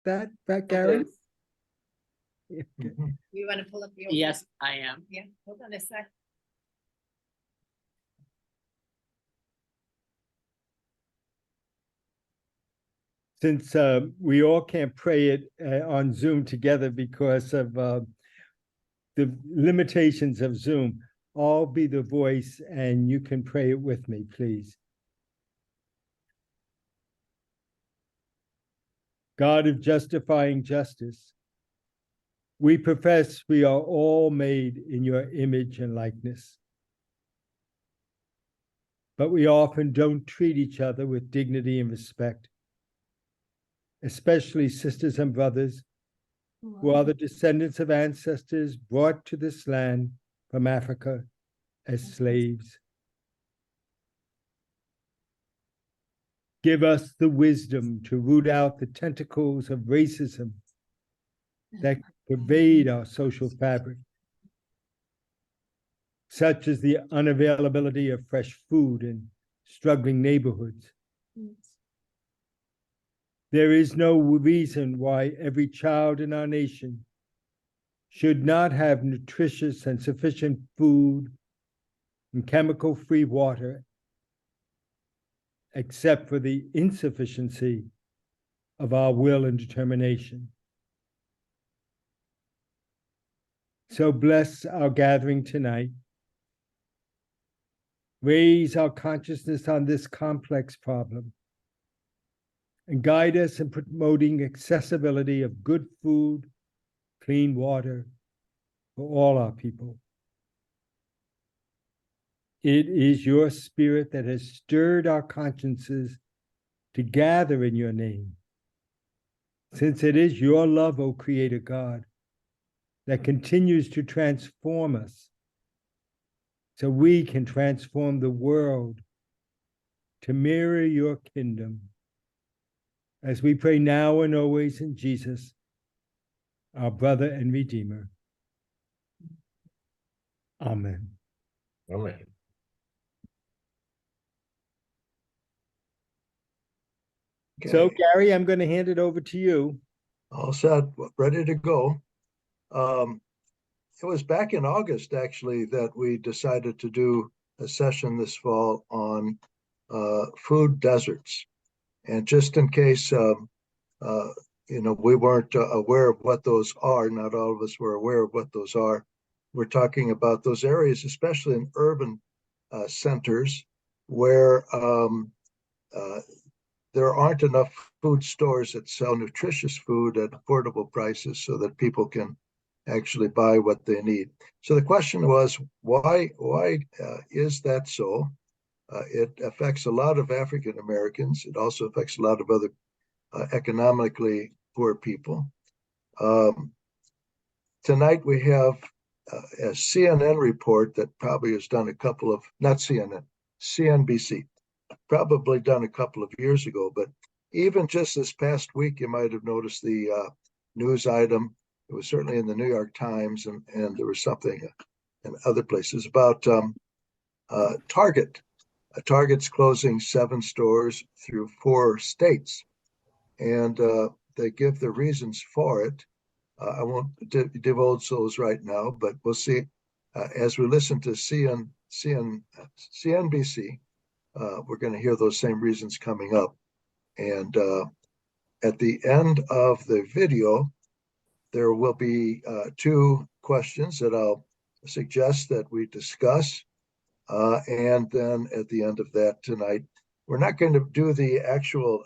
that, Gary? Yeah. Mhm. You want to pull up your? Yes, I am. Yeah, hold on a sec. Since we all can't pray it on Zoom together because of the limitations of Zoom, I'll be the voice and you can pray it with me, please. God of justifying justice, we profess we are all made in your image and likeness. But we often don't treat each other with dignity and respect, especially sisters and brothers who are the descendants of ancestors brought to this land from Africa as slaves. Give us the wisdom to root out the tentacles of racism that pervade our social fabric, such as the unavailability of fresh food in struggling neighborhoods. There is no reason why every child in our nation should not have nutritious and sufficient food and chemical-free water, except for the insufficiency of our will and determination. So bless our gathering tonight. Raise our consciousness on this complex problem and guide us in promoting accessibility of good food, clean water for all our people. It is your spirit that has stirred our consciences to gather in your name, since it is your love, O Creator God, that continues to transform us so we can transform the world to mirror your kingdom. As we pray now and always in Jesus, our brother and Redeemer. Amen. Amen. So, Okay. Gary, I'm going to hand it over to you. All set, ready to go. It was back in August, actually, that we decided to do a session this fall on food deserts. And just in case, we weren't aware of what those are, not all of us were aware of what those are. We're talking about those areas, especially in urban centers, where there aren't enough food stores that sell nutritious food at affordable prices so that people can actually buy what they need. So the question was, why is that so? It affects a lot of African Americans. It also affects a lot of other economically poor people. Tonight we have a CNN report that probably has done a couple of, not CNN, CNBC, probably done a couple of years ago, but even just this past week, you might have noticed the news item. It was certainly in the New York Times, and there was something in other places about Target. Target's closing 7 stores through 4 states, and they give the reasons for it. I won't divulge those right now, but we'll see as we listen to CNBC. We're going to hear those same reasons coming up. And at the end of the video, there will be 2 questions that I'll suggest that we discuss. And then at the end of that tonight, we're not going to do the actual,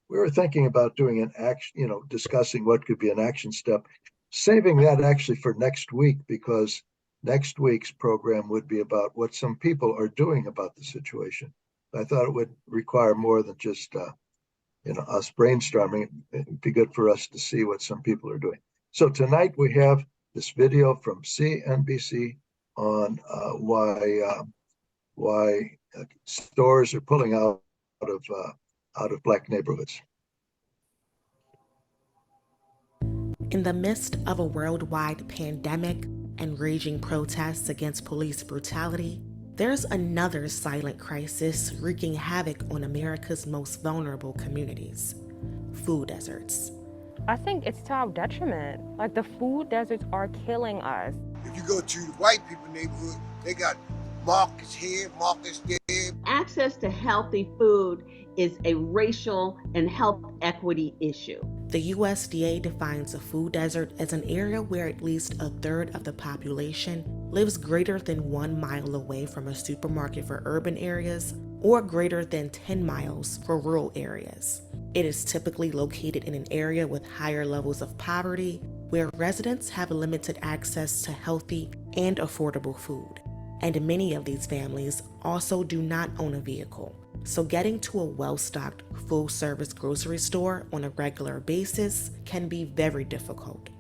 we were thinking about doing an action, discussing what could be an action step, saving that actually for next week, because next week's program would be about what some people are doing about the situation. I thought it would require more than just, us brainstorming. It'd be good for us to see what some people are doing. So tonight we have this video from CNBC on why stores are pulling out of Black neighborhoods. In the midst of a worldwide pandemic and raging protests against police brutality, there's another silent crisis wreaking havoc on America's most vulnerable communities: food deserts. I think it's to our detriment. Like, the food deserts are killing us. If you go to the white people neighborhood, they got markets here, markets there. Access to healthy food is a racial and health equity issue. The USDA defines a food desert as an area where at least a third of the population lives greater than 1 mile away from a supermarket for urban areas or greater than 10 miles for rural areas. It is typically located in an area with higher levels of poverty where residents have limited access to healthy and affordable food. And many of these families also do not own a vehicle. So getting to a well-stocked, full-service grocery store on a regular basis can be very difficult.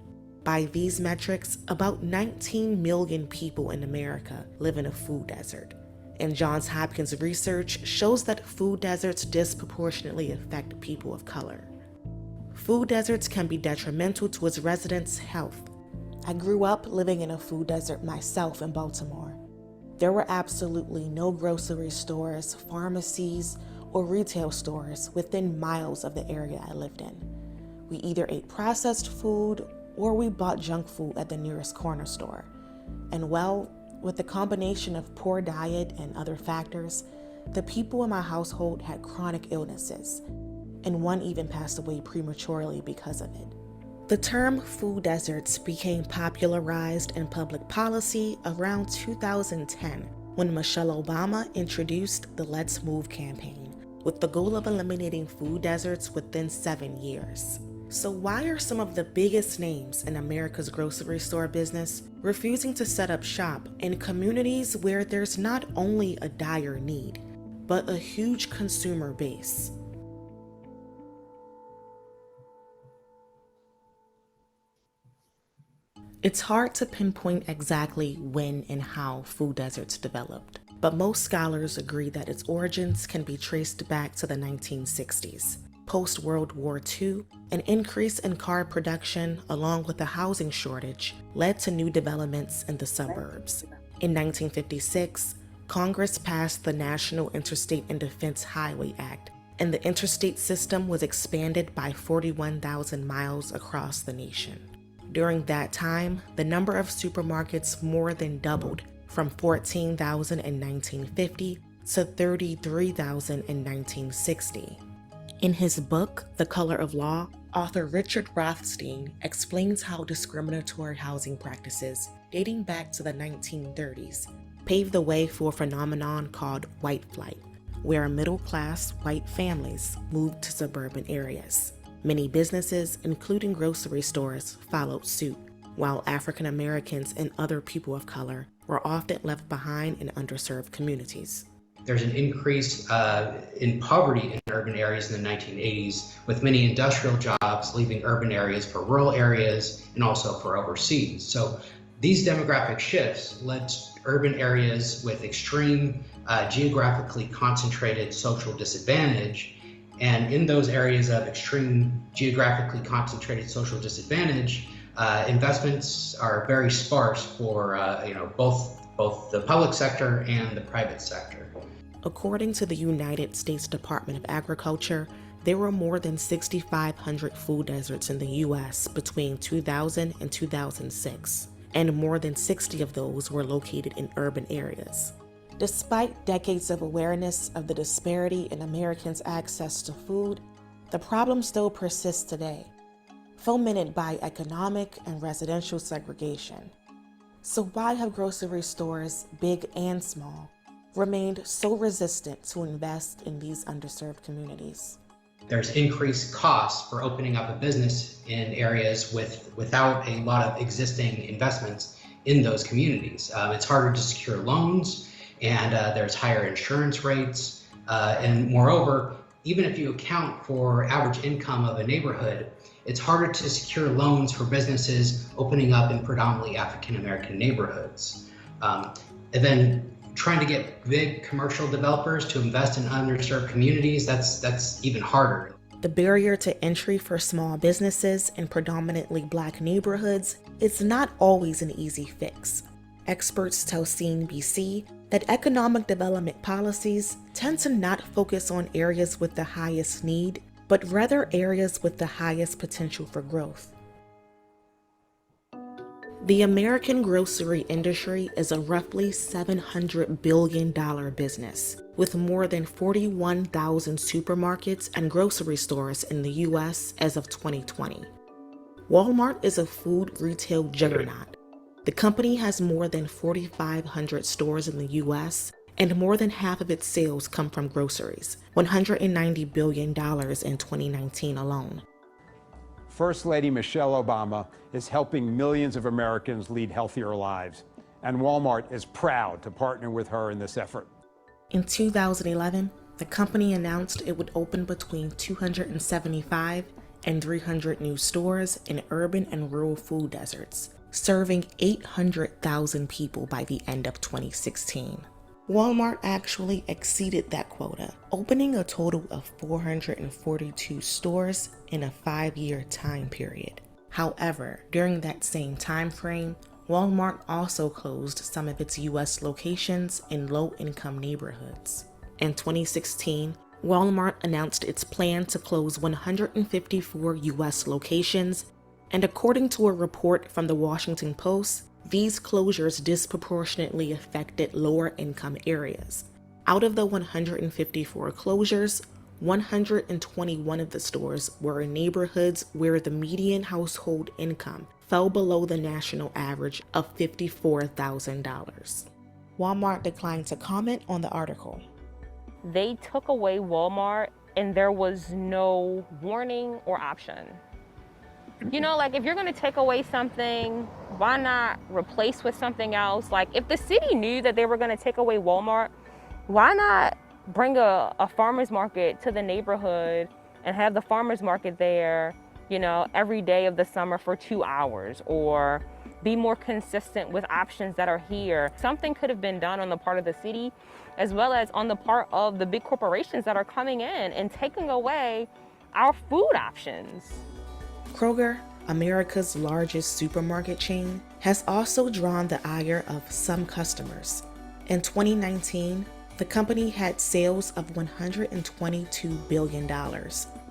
By these metrics, about 19 million people in America live in a food desert. And Johns Hopkins research shows that food deserts disproportionately affect people of color. Food deserts can be detrimental to its residents' health. I grew up living in a food desert myself in Baltimore. There were absolutely no grocery stores, pharmacies, or retail stores within miles of the area I lived in. We either ate processed food or we bought junk food at the nearest corner store. And well, with the combination of poor diet and other factors, the people in my household had chronic illnesses, and one even passed away prematurely because of it. The term food deserts became popularized in public policy around 2010 when Michelle Obama introduced the Let's Move campaign with the goal of eliminating food deserts within 7 years. So why are some of the biggest names in America's grocery store business refusing to set up shop in communities where there's not only a dire need, but a huge consumer base? It's hard to pinpoint exactly when and how food deserts developed, but most scholars agree that its origins can be traced back to the 1960s. Post-World War II, an increase in car production along with a housing shortage led to new developments in the suburbs. In 1956, Congress passed the National Interstate and Defense Highway Act, and the interstate system was expanded by 41,000 miles across the nation. During that time, the number of supermarkets more than doubled from 14,000 in 1950 to 33,000 in 1960. In his book, The Color of Law, author Richard Rothstein explains how discriminatory housing practices dating back to the 1930s paved the way for a phenomenon called white flight, where middle-class white families moved to suburban areas. Many businesses, including grocery stores, followed suit, while African Americans and other people of color were often left behind in underserved communities. There's an increase in poverty in urban areas in the 1980s, with many industrial jobs leaving urban areas for rural areas and also for overseas. So these demographic shifts led to urban areas with extreme geographically concentrated social disadvantage. And in those areas of extreme geographically concentrated social disadvantage, investments are very sparse for both the public sector and the private sector. According to the United States Department of Agriculture, there were more than 6,500 food deserts in the U.S. between 2000 and 2006, and more than 60 of those were located in urban areas. Despite decades of awareness of the disparity in Americans' access to food, the problem still persists today, fomented by economic and residential segregation. So why have grocery stores, big and small, remained so resistant to invest in these underserved communities? There's increased costs for opening up a business in areas without a lot of existing investments in those communities. It's harder to secure loans, and there's higher insurance rates. And moreover, even if you account for average income of a neighborhood, it's harder to secure loans for businesses opening up in predominantly African American neighborhoods. And then trying to get big commercial developers to invest in underserved communities, that's even harder. The barrier to entry for small businesses in predominantly Black neighborhoods is not always an easy fix. Experts tell CNBC that economic development policies tend to not focus on areas with the highest need, but rather areas with the highest potential for growth. The American grocery industry is a roughly $700 billion business, with more than 41,000 supermarkets and grocery stores in the U.S. as of 2020. Walmart is a food retail juggernaut. The company has more than 4,500 stores in the U.S., and more than half of its sales come from groceries, $190 billion in 2019 alone. First Lady Michelle Obama is helping millions of Americans lead healthier lives, and Walmart is proud to partner with her in this effort. In 2011, the company announced it would open between 275 and 300 new stores in urban and rural food deserts, serving 800,000 people by the end of 2016. Walmart actually exceeded that quota, opening a total of 442 stores in a 5-year time period. However, during that same time frame, Walmart also closed some of its U.S. locations in low-income neighborhoods. In 2016, Walmart announced its plan to close 154 U.S. locations, and according to a report from the Washington Post, these closures disproportionately affected lower-income areas. Out of the 154 closures, 121 of the stores were in neighborhoods where the median household income fell below the national average of $54,000. Walmart declined to comment on the article. They took away Walmart and there was no warning or option. You know, like if you're gonna take away something, why not replace with something else? Like if the city knew that they were gonna take away Walmart, why not bring a farmer's market to the neighborhood and have the farmer's market there, you know, every day of the summer for 2 hours, or be more consistent with options that are here. Something could have been done on the part of the city, as well as on the part of the big corporations that are coming in and taking away our food options. Kroger, America's largest supermarket chain, has also drawn the ire of some customers. In 2019, the company had sales of $122 billion,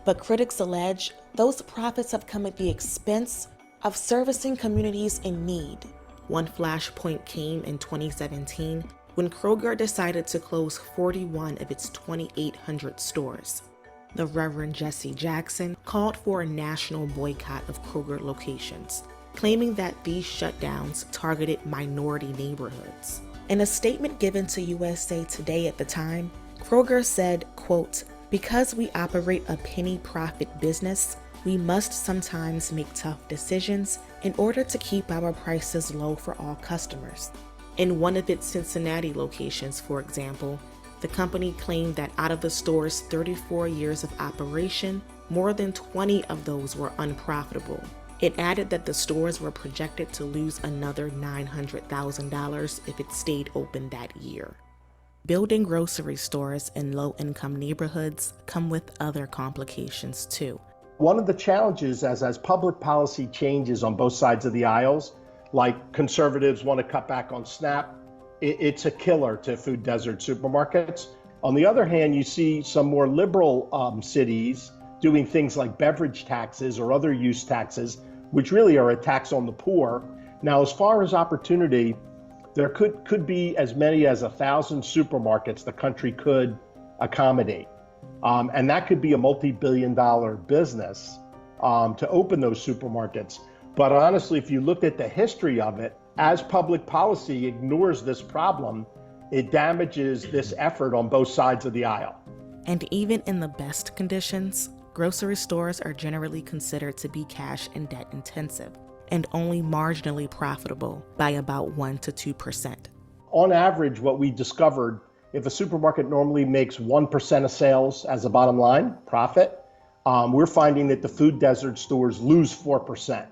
but critics allege those profits have come at the expense of servicing communities in need. One flashpoint came in 2017 when Kroger decided to close 41 of its 2,800 stores. The Reverend Jesse Jackson called for a national boycott of Kroger locations, claiming that these shutdowns targeted minority neighborhoods. In a statement given to USA Today at the time, Kroger said, quote, "Because we operate a penny profit business, we must sometimes make tough decisions in order to keep our prices low for all customers." In one of its Cincinnati locations, for example, the company claimed that out of the store's 34 years of operation, more than 20 of those were unprofitable. It added that the stores were projected to lose another $900,000 if it stayed open that year. Building grocery stores in low-income neighborhoods come with other complications too. One of the challenges as public policy changes on both sides of the aisles, like conservatives want to cut back on SNAP, it's a killer to food desert supermarkets. On the other hand, you see some more liberal cities doing things like beverage taxes or other use taxes, which really are a tax on the poor. Now, as far as opportunity, there could be as many as 1,000 supermarkets the country could accommodate. And that could be a multi-billion-dollar business to open those supermarkets. But honestly, if you looked at the history of it, as public policy ignores this problem, it damages this effort on both sides of the aisle. And even in the best conditions, grocery stores are generally considered to be cash and debt intensive, and only marginally profitable by about 1% to 2%. On average, what we discovered, if a supermarket normally makes 1% of sales as a bottom line profit, we're finding that the food desert stores lose 4%.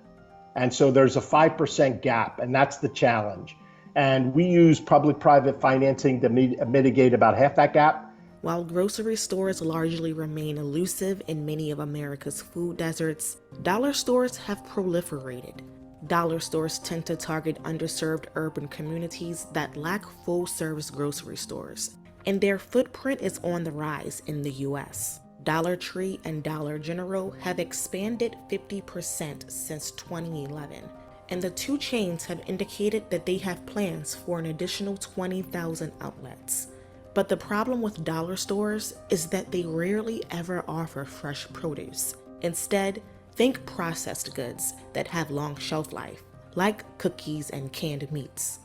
And so there's a 5% gap, and that's the challenge. And we use public-private financing to mitigate about half that gap. While grocery stores largely remain elusive in many of America's food deserts, dollar stores have proliferated. Dollar stores tend to target underserved urban communities that lack full-service grocery stores, and their footprint is on the rise in the U.S. Dollar Tree and Dollar General have expanded 50% since 2011, and the two chains have indicated that they have plans for an additional 20,000 outlets. But the problem with dollar stores is that they rarely ever offer fresh produce. Instead, think processed goods that have long shelf life, like cookies and canned meats.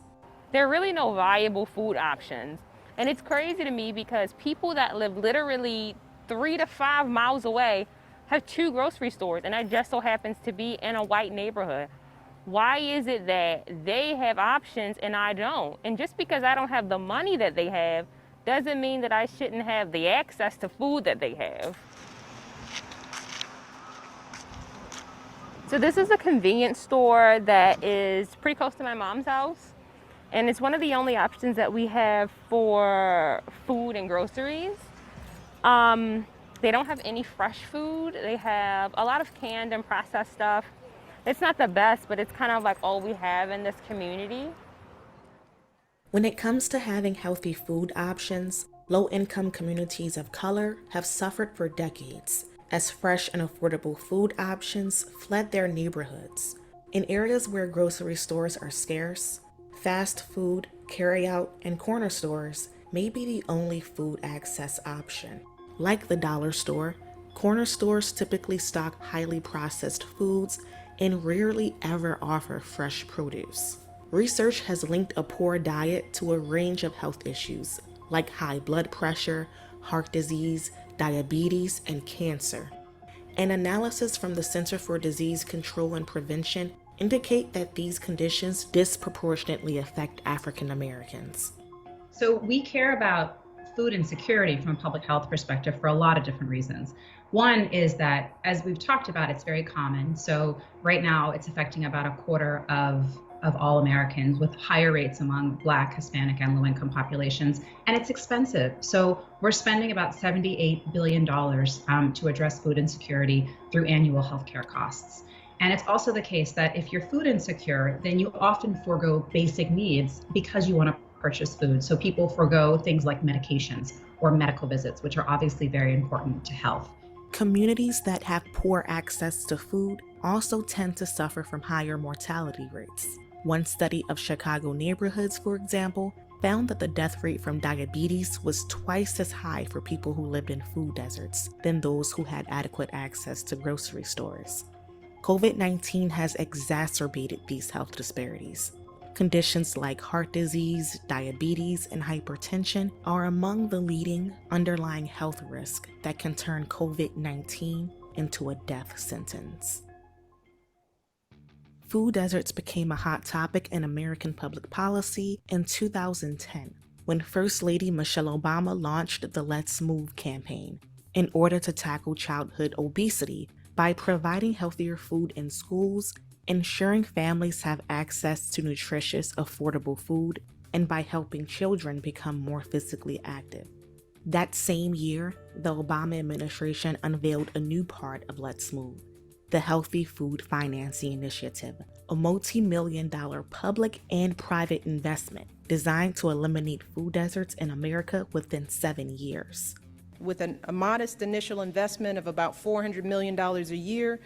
There are really no viable food options. And it's crazy to me because people that live literally 3 to 5 miles away have 2 grocery stores, and that just so happens to be in a white neighborhood. Why is it that they have options and I don't? And just because I don't have the money that they have doesn't mean that I shouldn't have the access to food that they have. So this is a convenience store that is pretty close to my mom's house. And it's one of the only options that we have for food and groceries. They don't have any fresh food. They have a lot of canned and processed stuff. It's not the best, but it's kind of like all we have in this community. When it comes to having healthy food options, low-income communities of color have suffered for decades as fresh and affordable food options fled their neighborhoods. In areas where grocery stores are scarce, fast food, carry-out, and corner stores may be the only food access option. Like the dollar store, corner stores typically stock highly processed foods and rarely ever offer fresh produce. Research has linked a poor diet to a range of health issues like high blood pressure, heart disease, diabetes, and cancer. An analysis from the Center for Disease Control and Prevention indicate that these conditions disproportionately affect African Americans. So we care about food insecurity from a public health perspective for a lot of different reasons. One is that, as we've talked about, it's very common. So right now it's affecting about a quarter of all Americans, with higher rates among Black, Hispanic, and low-income populations, and it's expensive. So we're spending about $78 billion to address food insecurity through annual healthcare costs. And it's also the case that if you're food insecure, then you often forego basic needs because you want to purchase food. So people forego things like medications or medical visits, which are obviously very important to health. Communities that have poor access to food also tend to suffer from higher mortality rates. One study of Chicago neighborhoods, for example, found that the death rate from diabetes was twice as high for people who lived in food deserts than those who had adequate access to grocery stores. COVID-19 has exacerbated these health disparities. Conditions like heart disease, diabetes, and hypertension are among the leading underlying health risks that can turn COVID-19 into a death sentence. Food deserts became a hot topic in American public policy in 2010, when First Lady Michelle Obama launched the Let's Move campaign in order to tackle childhood obesity by providing healthier food in schools, ensuring families have access to nutritious, affordable food, and by helping children become more physically active. That same year, the Obama administration unveiled a new part of Let's Move, the Healthy Food Financing Initiative, a multi-million-dollar public and private investment designed to eliminate food deserts in America within 7 years. With a modest initial investment of about $400 million a year,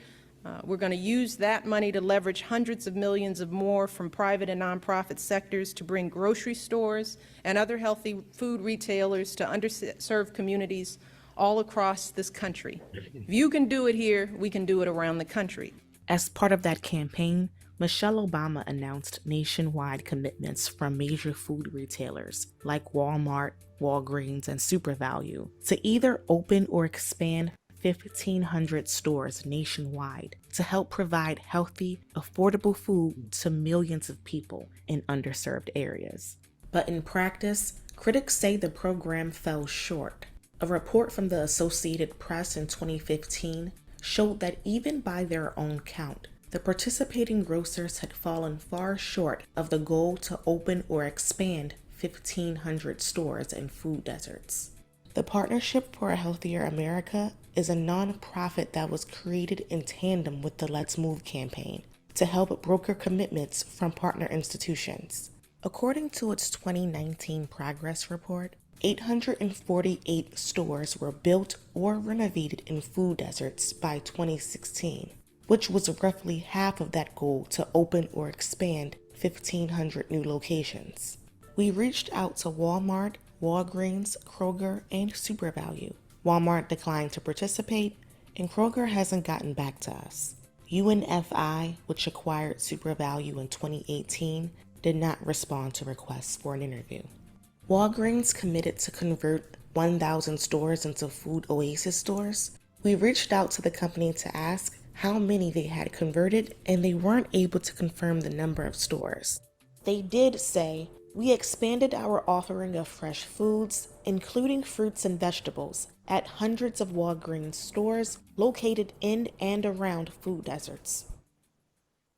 we're going to use that money to leverage hundreds of millions of more from private and nonprofit sectors to bring grocery stores and other healthy food retailers to underserved communities all across this country. If you can do it here, we can do it around the country. As part of that campaign, Michelle Obama announced nationwide commitments from major food retailers like Walmart, Walgreens, and SuperValu to either open or expand 1,500 stores nationwide to help provide healthy, affordable food to millions of people in underserved areas. But in practice, critics say the program fell short. A report from the Associated Press in 2015 showed that even by their own count, the participating grocers had fallen far short of the goal to open or expand 1,500 stores in food deserts. The Partnership for a Healthier America is a nonprofit that was created in tandem with the Let's Move campaign to help broker commitments from partner institutions. According to its 2019 progress report, 848 stores were built or renovated in food deserts by 2016, which was roughly half of that goal to open or expand 1,500 new locations. We reached out to Walmart, Walgreens, Kroger, and SuperValue. Walmart declined to participate, and Kroger hasn't gotten back to us. UNFI, which acquired SuperValue in 2018, did not respond to requests for an interview. Walgreens committed to convert 1,000 stores into food oasis stores. We reached out to the company to ask how many they had converted, and they weren't able to confirm the number of stores. They did say, "We expanded our offering of fresh foods, including fruits and vegetables, at hundreds of Walgreens stores located in and around food deserts."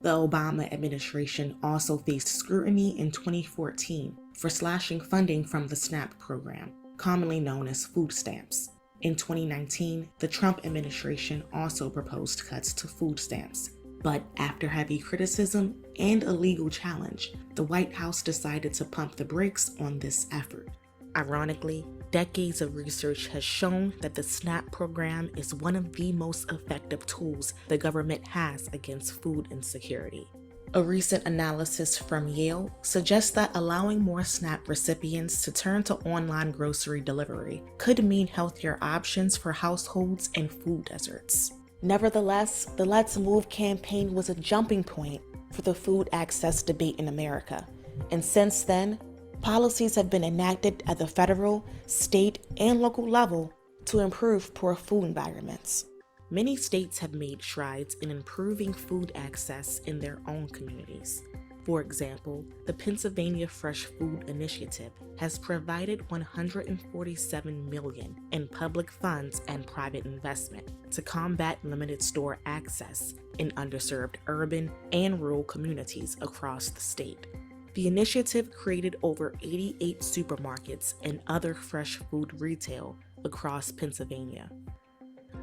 The Obama administration also faced scrutiny in 2014 for slashing funding from the SNAP program, commonly known as food stamps. In 2019, the Trump administration also proposed cuts to food stamps. But after heavy criticism and a legal challenge, the White House decided to pump the brakes on this effort. Ironically, decades of research has shown that the SNAP program is one of the most effective tools the government has against food insecurity. A recent analysis from Yale suggests that allowing more SNAP recipients to turn to online grocery delivery could mean healthier options for households in food deserts. Nevertheless, the Let's Move campaign was a jumping point for the food access debate in America, and since then, policies have been enacted at the federal, state, and local level to improve poor food environments. Many states have made strides in improving food access in their own communities. For example, the Pennsylvania Fresh Food Initiative has provided $147 million in public funds and private investment to combat limited store access in underserved urban and rural communities across the state. The initiative created over 88 supermarkets and other fresh food retail across Pennsylvania.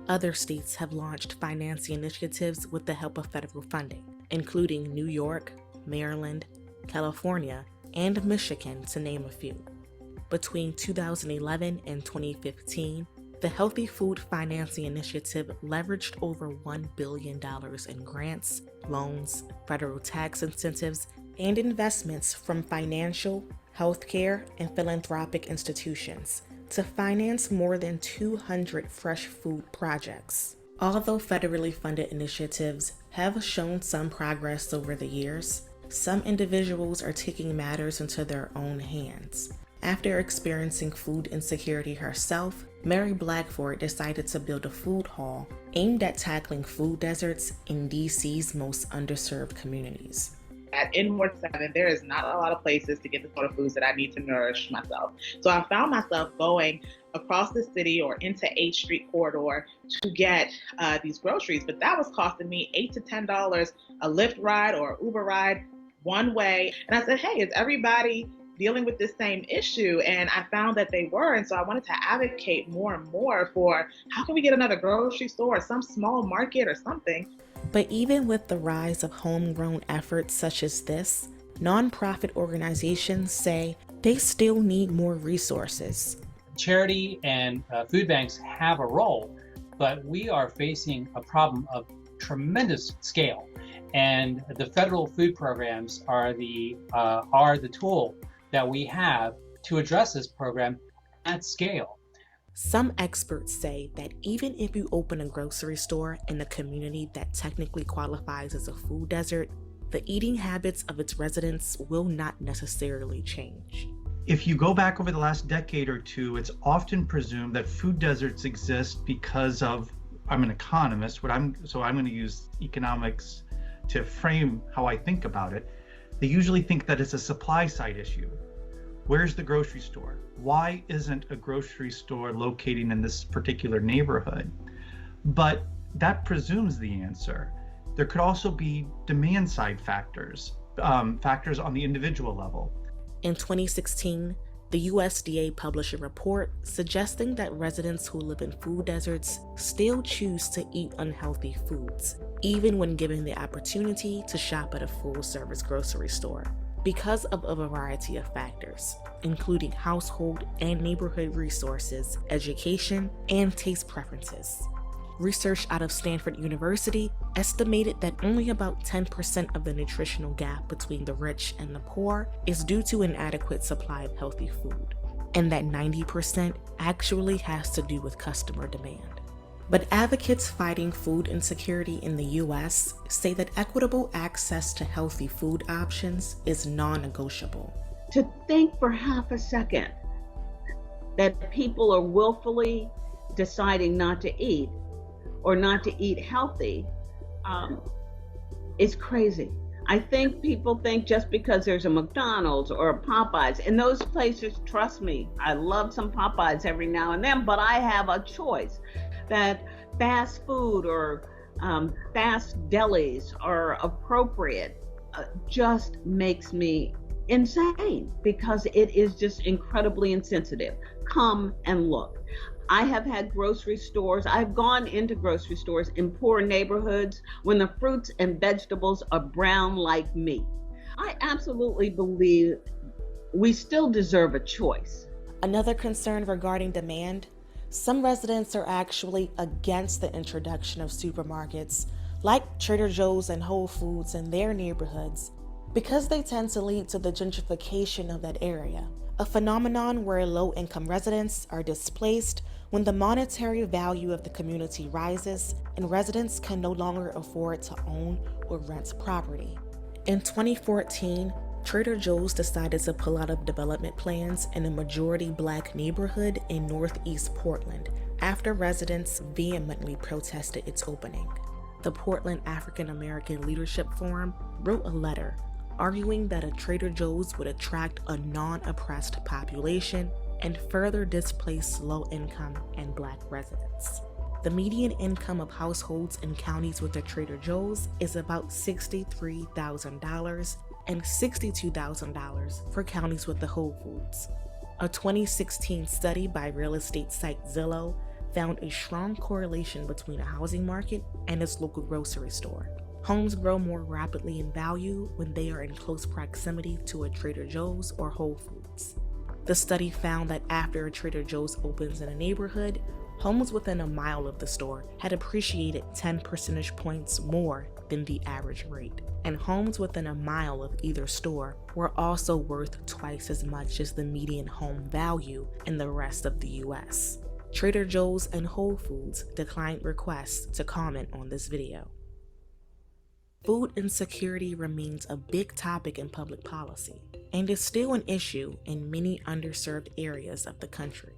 Other states have launched financing initiatives with the help of federal funding, including New York, Maryland, California, and Michigan, to name a few. Between 2011 and 2015, the Healthy Food Financing Initiative leveraged over $1 billion in grants, loans, federal tax incentives, and investments from financial, healthcare, and philanthropic institutions to finance more than 200 fresh food projects. Although federally funded initiatives have shown some progress over the years, some individuals are taking matters into their own hands. After experiencing food insecurity herself, Mary Blackford decided to build a food hall aimed at tackling food deserts in DC's most underserved communities. In Ward 7, there is not a lot of places to get the sort of foods that I need to nourish myself. So I found myself going across the city or into H Street corridor to get these groceries, but that was costing me $8 to $10 a Lyft ride or Uber ride one way. And I said, hey, is everybody dealing with this same issue? And I found that they were. And so I wanted to advocate more and more for how can we get another grocery store or some small market or something. But even with the rise of homegrown efforts such as this, nonprofit organizations say they still need more resources. Charity and food banks have a role, but we are facing a problem of tremendous scale. And the federal food programs are the tool that we have to address this program at scale. Some experts say that even if you open a grocery store in a community that technically qualifies as a food desert, the eating habits of its residents will not necessarily change. If you go back over the last decade or two, it's often presumed that food deserts exist because of, I'm an economist, so I'm going to use economics to frame how I think about it. They usually think that it's a supply side issue. Where's the grocery store? Why isn't a grocery store locating in this particular neighborhood? But that presumes the answer. There could also be demand side factors, factors on the individual level. In 2016, the USDA published a report suggesting that residents who live in food deserts still choose to eat unhealthy foods, even when given the opportunity to shop at a full-service grocery store. because of a variety of factors, including household and neighborhood resources, education, and taste preferences. Research out of Stanford University estimated that only about 10% of the nutritional gap between the rich and the poor is due to an inadequate supply of healthy food, and that 90% actually has to do with customer demand. But advocates fighting food insecurity in the US say that equitable access to healthy food options is non-negotiable. To think for half a second that people are willfully deciding not to eat or not to eat healthy is crazy. I think people think just because there's a McDonald's or a Popeyes, and those places, trust me, I love some Popeyes every now and then, but I have a choice. That fast food or fast delis are appropriate just makes me insane because it is just incredibly insensitive. Come and look. I have had grocery stores, I've gone into grocery stores in poor neighborhoods when the fruits and vegetables are brown like me. I absolutely believe we still deserve a choice. Another concern regarding demand, some residents are actually against the introduction of supermarkets like Trader Joe's and Whole Foods in their neighborhoods because they tend to lead to the gentrification of that area, a phenomenon where low-income residents are displaced when the monetary value of the community rises and residents can no longer afford to own or rent property. In 2014, Trader Joe's decided to pull out of development plans in a majority Black neighborhood in Northeast Portland after residents vehemently protested its opening. The Portland African American Leadership Forum wrote a letter arguing that a Trader Joe's would attract a non-oppressed population and further displace low-income and Black residents. The median income of households in counties with a Trader Joe's is about $63,000 and $62,000 for counties with the Whole Foods. A 2016 study by real estate site Zillow found a strong correlation between a housing market and its local grocery store. Homes grow more rapidly in value when they are in close proximity to a Trader Joe's or Whole Foods. The study found that after a Trader Joe's opens in a neighborhood, homes within a mile of the store had appreciated 10 percentage points more than the average rate, and homes within a mile of either store were also worth twice as much as the median home value in the rest of the US. Trader Joe's and Whole Foods declined requests to comment on this video. Food insecurity remains a big topic in public policy and is still an issue in many underserved areas of the country.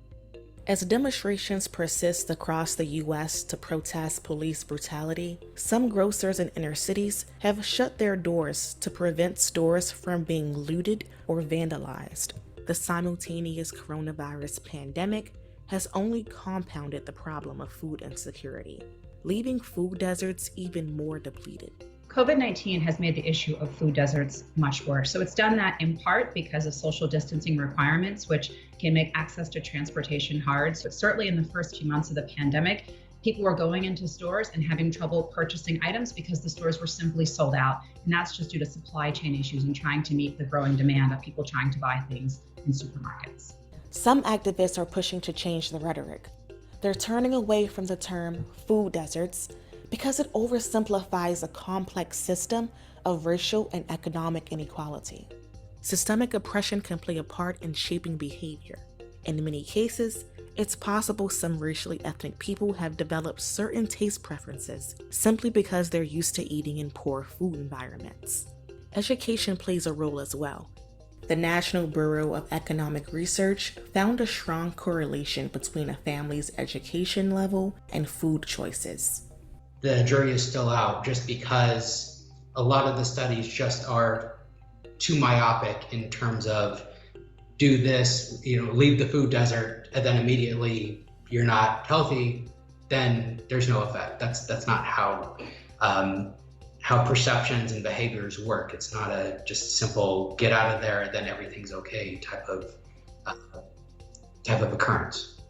As demonstrations persist across the U.S. to protest police brutality, some grocers in inner cities have shut their doors to prevent stores from being looted or vandalized. The simultaneous coronavirus pandemic has only compounded the problem of food insecurity, leaving food deserts even more depleted. COVID-19 has made the issue of food deserts much worse. So it's done that in part because of social distancing requirements, which can make access to transportation hard. So certainly in the first few months of the pandemic, people were going into stores and having trouble purchasing items because the stores were simply sold out. And that's just due to supply chain issues and trying to meet the growing demand of people trying to buy things in supermarkets. Some activists are pushing to change the rhetoric. They're turning away from the term food deserts because it oversimplifies a complex system of racial and economic inequality. Systemic oppression can play a part in shaping behavior. In many cases, it's possible some racially ethnic people have developed certain taste preferences simply because they're used to eating in poor food environments. Education plays a role as well. The National Bureau of Economic Research found a strong correlation between a family's education level and food choices. The jury is still out just because a lot of the studies just are too myopic in terms of do this, leave the food desert, and then immediately you're not healthy, then there's no effect. That's not how perceptions and behaviors work. It's not a just simple get out of there and then everything's okay type of occurrence.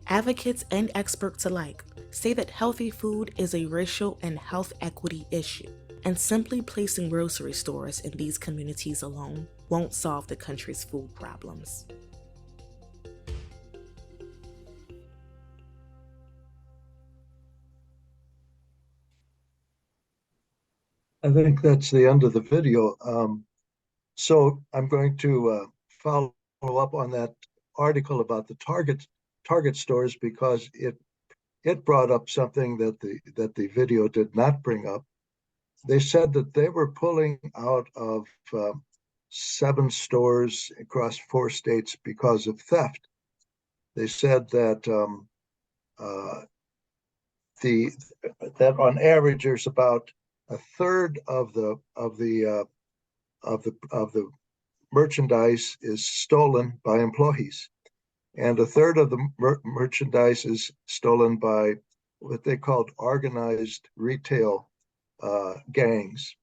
Advocates and experts alike say that healthy food is a racial and health equity issue, and simply placing grocery stores in these communities alone won't solve the country's food problems. I think that's the end of the video. So I'm going to follow up on that article about the Target stores because it brought up something that the video did not bring up. They said that they were pulling out of 7 stores across 4 states because of theft. They said that that on average there's about a third of the merchandise is stolen by employees, and a third of the merchandise is stolen by what they called organized retail gangs.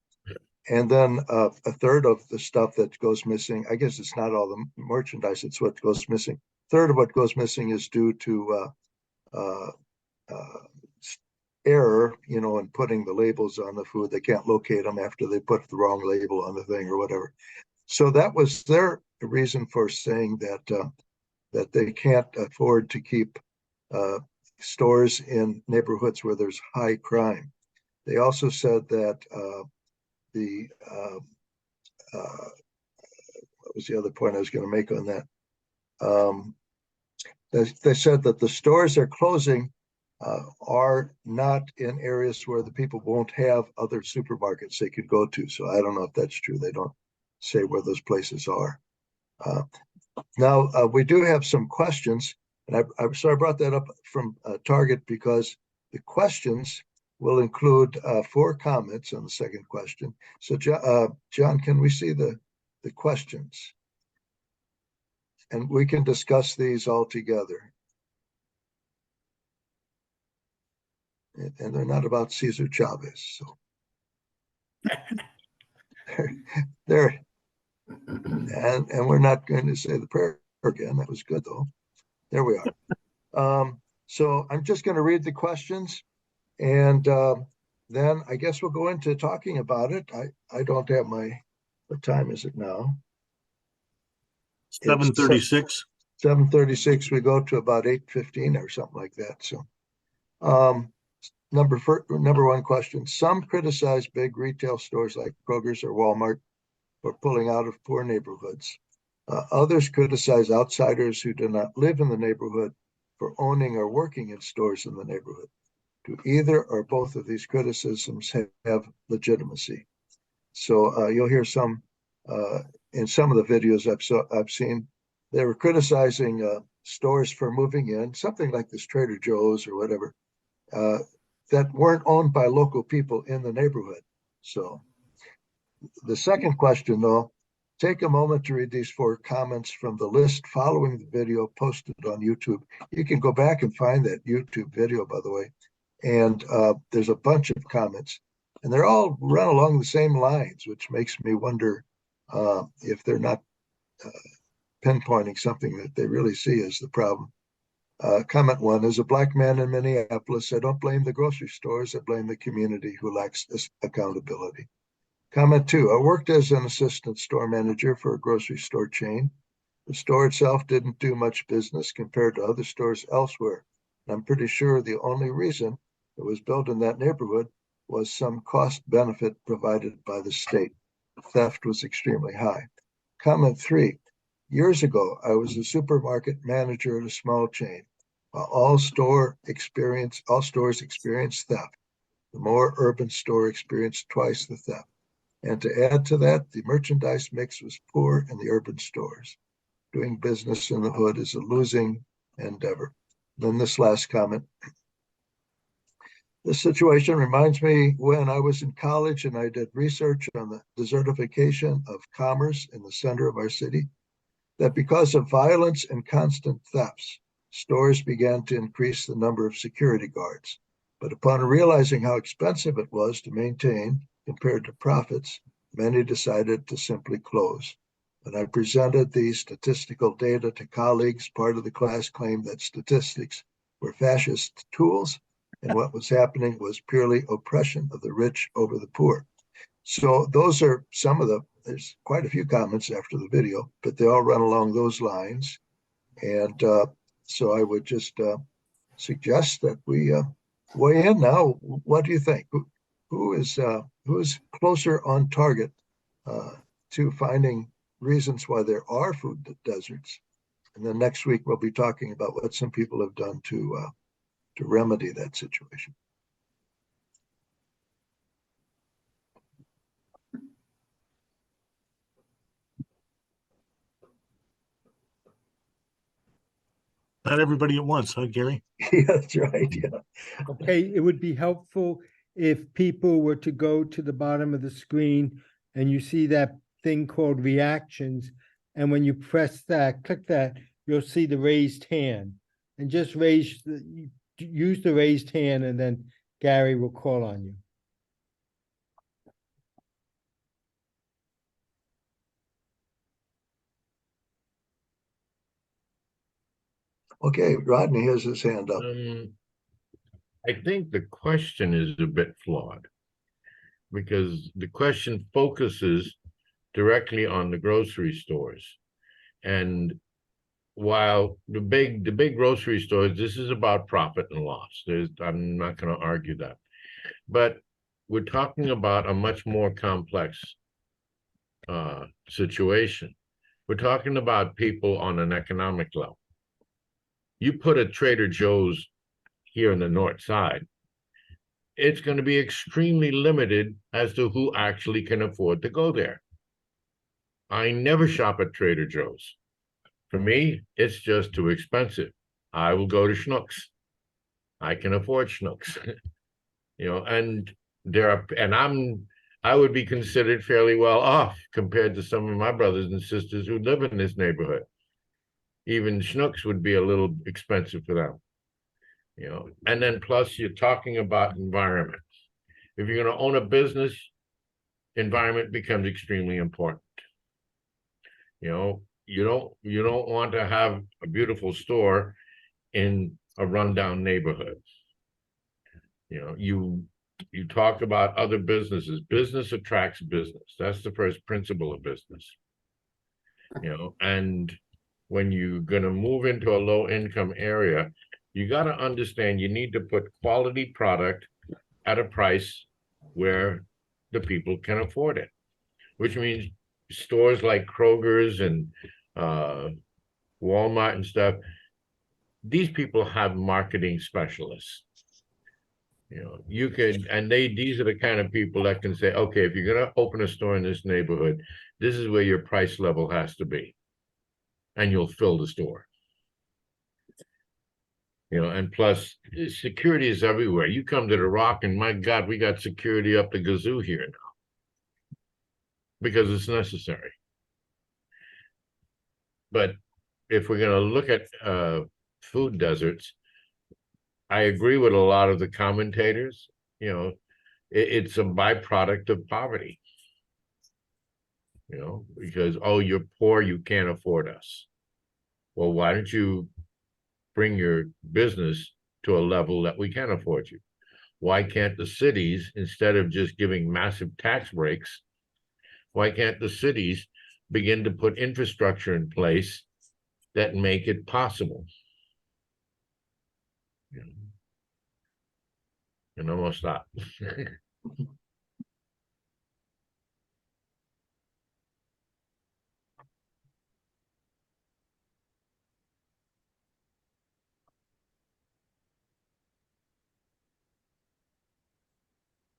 And then a third of the stuff that goes missing, I guess it's not all the merchandise, it's what goes missing. A third of what goes missing is due to error, in putting the labels on the food. They can't locate them after they put the wrong label on the thing or whatever. So that was their reason for saying that they can't afford to keep stores in neighborhoods where there's high crime. They also said that what was the other point I was going to make on that? They said that the stores they're closing are not in areas where the people won't have other supermarkets they could go to. So I don't know if that's true. They don't say where those places are. Now, we do have some questions, and I brought that up from Target because the questions will include 4 comments on the second question. So, John, can we see the questions? And we can discuss these all together. And they're not about Cesar Chavez. So they're and we're not going to say the prayer again. That was good though. There we are. So I'm just going to read the questions, and then I guess we'll go into talking about it. I don't have what time is it now? 7:36. 7:36. We go to about 8:15 or something like that. So number 1 question. Some criticize big retail stores like Kroger's or Walmart for pulling out of poor neighborhoods. Others criticize outsiders who do not live in the neighborhood for owning or working in stores in the neighborhood. Do either or both of these criticisms have legitimacy? So you'll hear some in some of the videos I've seen. They were criticizing stores for moving in, something like this Trader Joe's or whatever, that weren't owned by local people in the neighborhood. So the second question, though, take a moment to read these 4 comments from the list following the video posted on YouTube. You can go back and find that YouTube video, by the way. And there's a bunch of comments, and they're all run along the same lines, which makes me wonder if they're not pinpointing something that they really see as the problem. Comment 1, as a Black man in Minneapolis, I don't blame the grocery stores, I blame the community who lacks this accountability. Comment 2, I worked as an assistant store manager for a grocery store chain. The store itself didn't do much business compared to other stores elsewhere. And I'm pretty sure the only reason it was built in that neighborhood was some cost benefit provided by the state. Theft was extremely high. Comment 3, years ago, I was a supermarket manager at a small chain. All stores experienced theft. The more urban store experienced twice the theft. And to add to that, the merchandise mix was poor in the urban stores. Doing business in the hood is a losing endeavor. Then this last comment. This situation reminds me when I was in college and I did research on the desertification of commerce in the center of our city, that because of violence and constant thefts, stores began to increase the number of security guards. But upon realizing how expensive it was to maintain compared to profits, many decided to simply close. When I presented these statistical data to colleagues, part of the class claimed that statistics were fascist tools, and what was happening was purely oppression of the rich over the poor. So those are some of there's quite a few comments after the video, but they all run along those lines. And so I would just suggest that we weigh in now. What do you think? Who is closer on target to finding reasons why there are food deserts? And then next week we'll be talking about what some people have done to remedy that situation. Not everybody at once, huh, Gary? Yeah, that's right. Yeah. Okay, it would be helpful if people were to go to the bottom of the screen and you see that thing called reactions. And when you press that, click that, you'll see the raised hand. And just use the raised hand, and then Gary will call on you. Okay, Rodney has his hand up. I think the question is a bit flawed because the question focuses directly on the grocery stores. And while the big grocery stores, this is about profit and loss. I'm not going to argue that. But we're talking about a much more complex situation. We're talking about people on an economic level. You put a Trader Joe's here in the north side, it's going to be extremely limited as to who actually can afford to go there. I never shop at Trader Joe's. For me, it's just too expensive. I will go to Schnucks. I can afford Schnucks. And I would be considered fairly well off compared to some of my brothers and sisters who live in this neighborhood. Even Schnucks would be a little expensive for them. And then plus you're talking about environment. If you're going to own a business, environment becomes extremely important. You don't want to have a beautiful store in a rundown neighborhood. You talk about other businesses. Business attracts business. That's the first principle of business. And when you're going to move into a low income area, you got to understand you need to put quality product at a price where the people can afford it, which means stores like Kroger's and Walmart and stuff. These people have marketing specialists. These are the kind of people that can say, okay, if you're going to open a store in this neighborhood, this is where your price level has to be. And you'll fill the store. And plus security is everywhere. You come to the Rock and my God, we got security up the gazoo here now because it's necessary. But if we're going to look at food deserts, I agree with a lot of the commentators. It's a byproduct of poverty. Because, oh, you're poor, you can't afford us. Well, why don't you bring your business to a level that we can afford you? Why can't the cities, instead of just giving massive tax breaks, why can't the cities begin to put infrastructure in place that make it possible? And I'm gonna stop.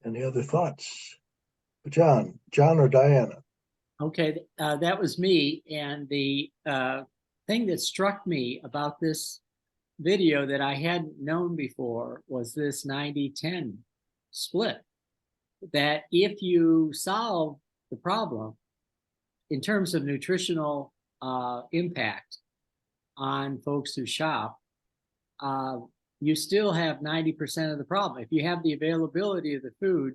Any other thoughts? John or Diana? Okay, that was me. And the thing that struck me about this video that I hadn't known before was this 90-10 split. That if you solve the problem in terms of nutritional impact on folks who shop, you still have 90% of the problem. If you have the availability of the food,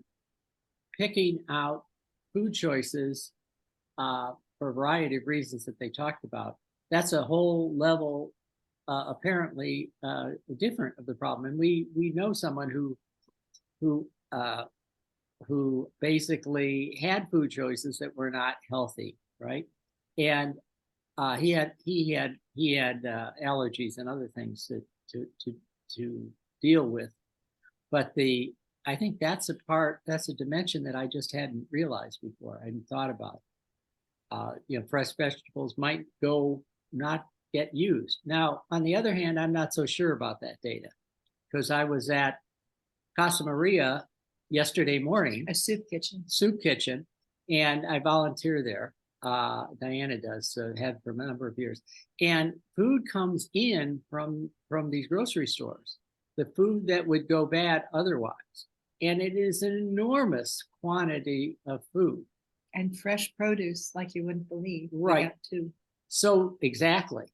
picking out food choices for a variety of reasons that they talked about, that's a whole level apparently different of the problem. And we know someone who basically had food choices that were not healthy, right? And he had allergies and other things to deal with. But I think that's a dimension that I just hadn't realized before. I hadn't thought about. Fresh vegetables might not get used. Now, on the other hand, I'm not so sure about that data, because I was at Casa Maria yesterday morning, A soup kitchen. and I volunteer there. Diana does, so had for a number of years. And food comes in from these grocery stores, the food that would go bad otherwise. And it is an enormous quantity of food. And fresh produce, like you wouldn't believe. Right. Too. So exactly.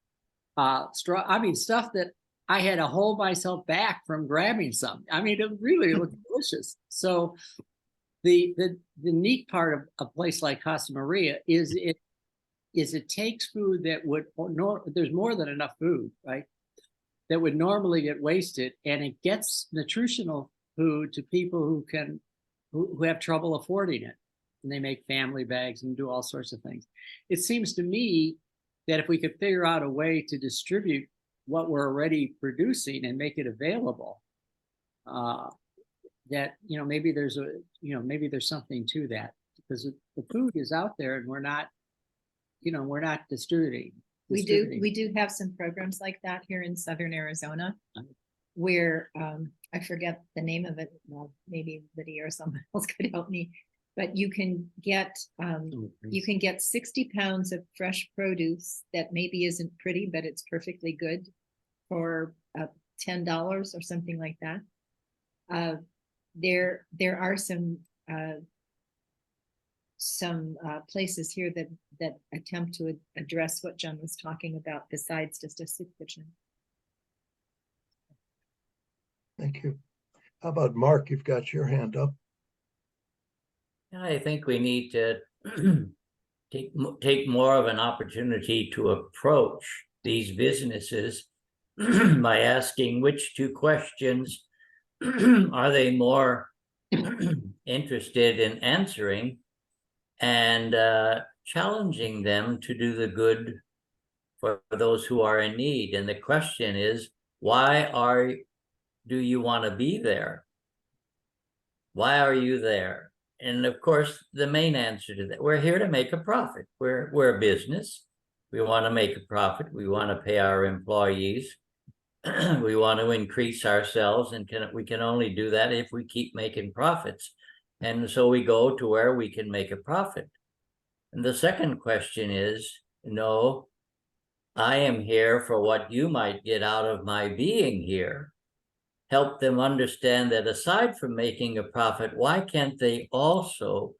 Stuff that I had to hold myself back from grabbing some. I mean, it really looked delicious. So the neat part of a place like Casa Maria is it takes food that would, there's more than enough food, right? That would normally get wasted, and it gets nutritional food to people who have trouble affording it. And they make family bags and do all sorts of things. It seems to me that if we could figure out a way to distribute what we're already producing and make it available, that maybe there's something to that, because the food is out there and we're not distributing. We do have some programs like that here in Southern Arizona, where I forget the name of it. Well, maybe Lydia or someone else could help me. But you can get 60 pounds of fresh produce that maybe isn't pretty, but it's perfectly good for $10 or something like that. There are some places here that attempt to address what John was talking about, besides just a soup kitchen. Thank you. How about Mark? You've got your hand up. I think we need to take more of an opportunity to approach these businesses by asking which two questions are they more interested in answering, and challenging them to do the good for those who are in need. And the question is, why do you want to be there? Why are you there? And of course, the main answer to that, we're here to make a profit. We're a business. We want to make a profit. We want to pay our employees. We want to increase ourselves, and we can only do that if we keep making profits. And so we go to where we can make a profit. And the second question is, no, I am here for what you might get out of my being here. Help them understand that aside from making a profit, why can't they also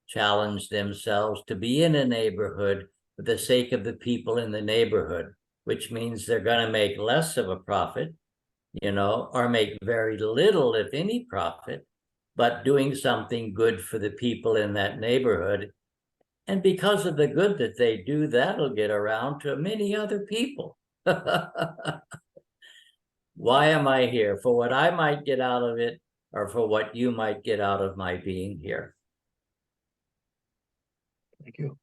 challenge themselves to be in a neighborhood for the sake of the people in the neighborhood, which means they're going to make less of a profit, or make very little, if any, profit, but doing something good for the people in that neighborhood. And because of the good that they do, that'll get around to many other people. Why am I here? For what I might get out of it, or for what you might get out of my being here? Thank you.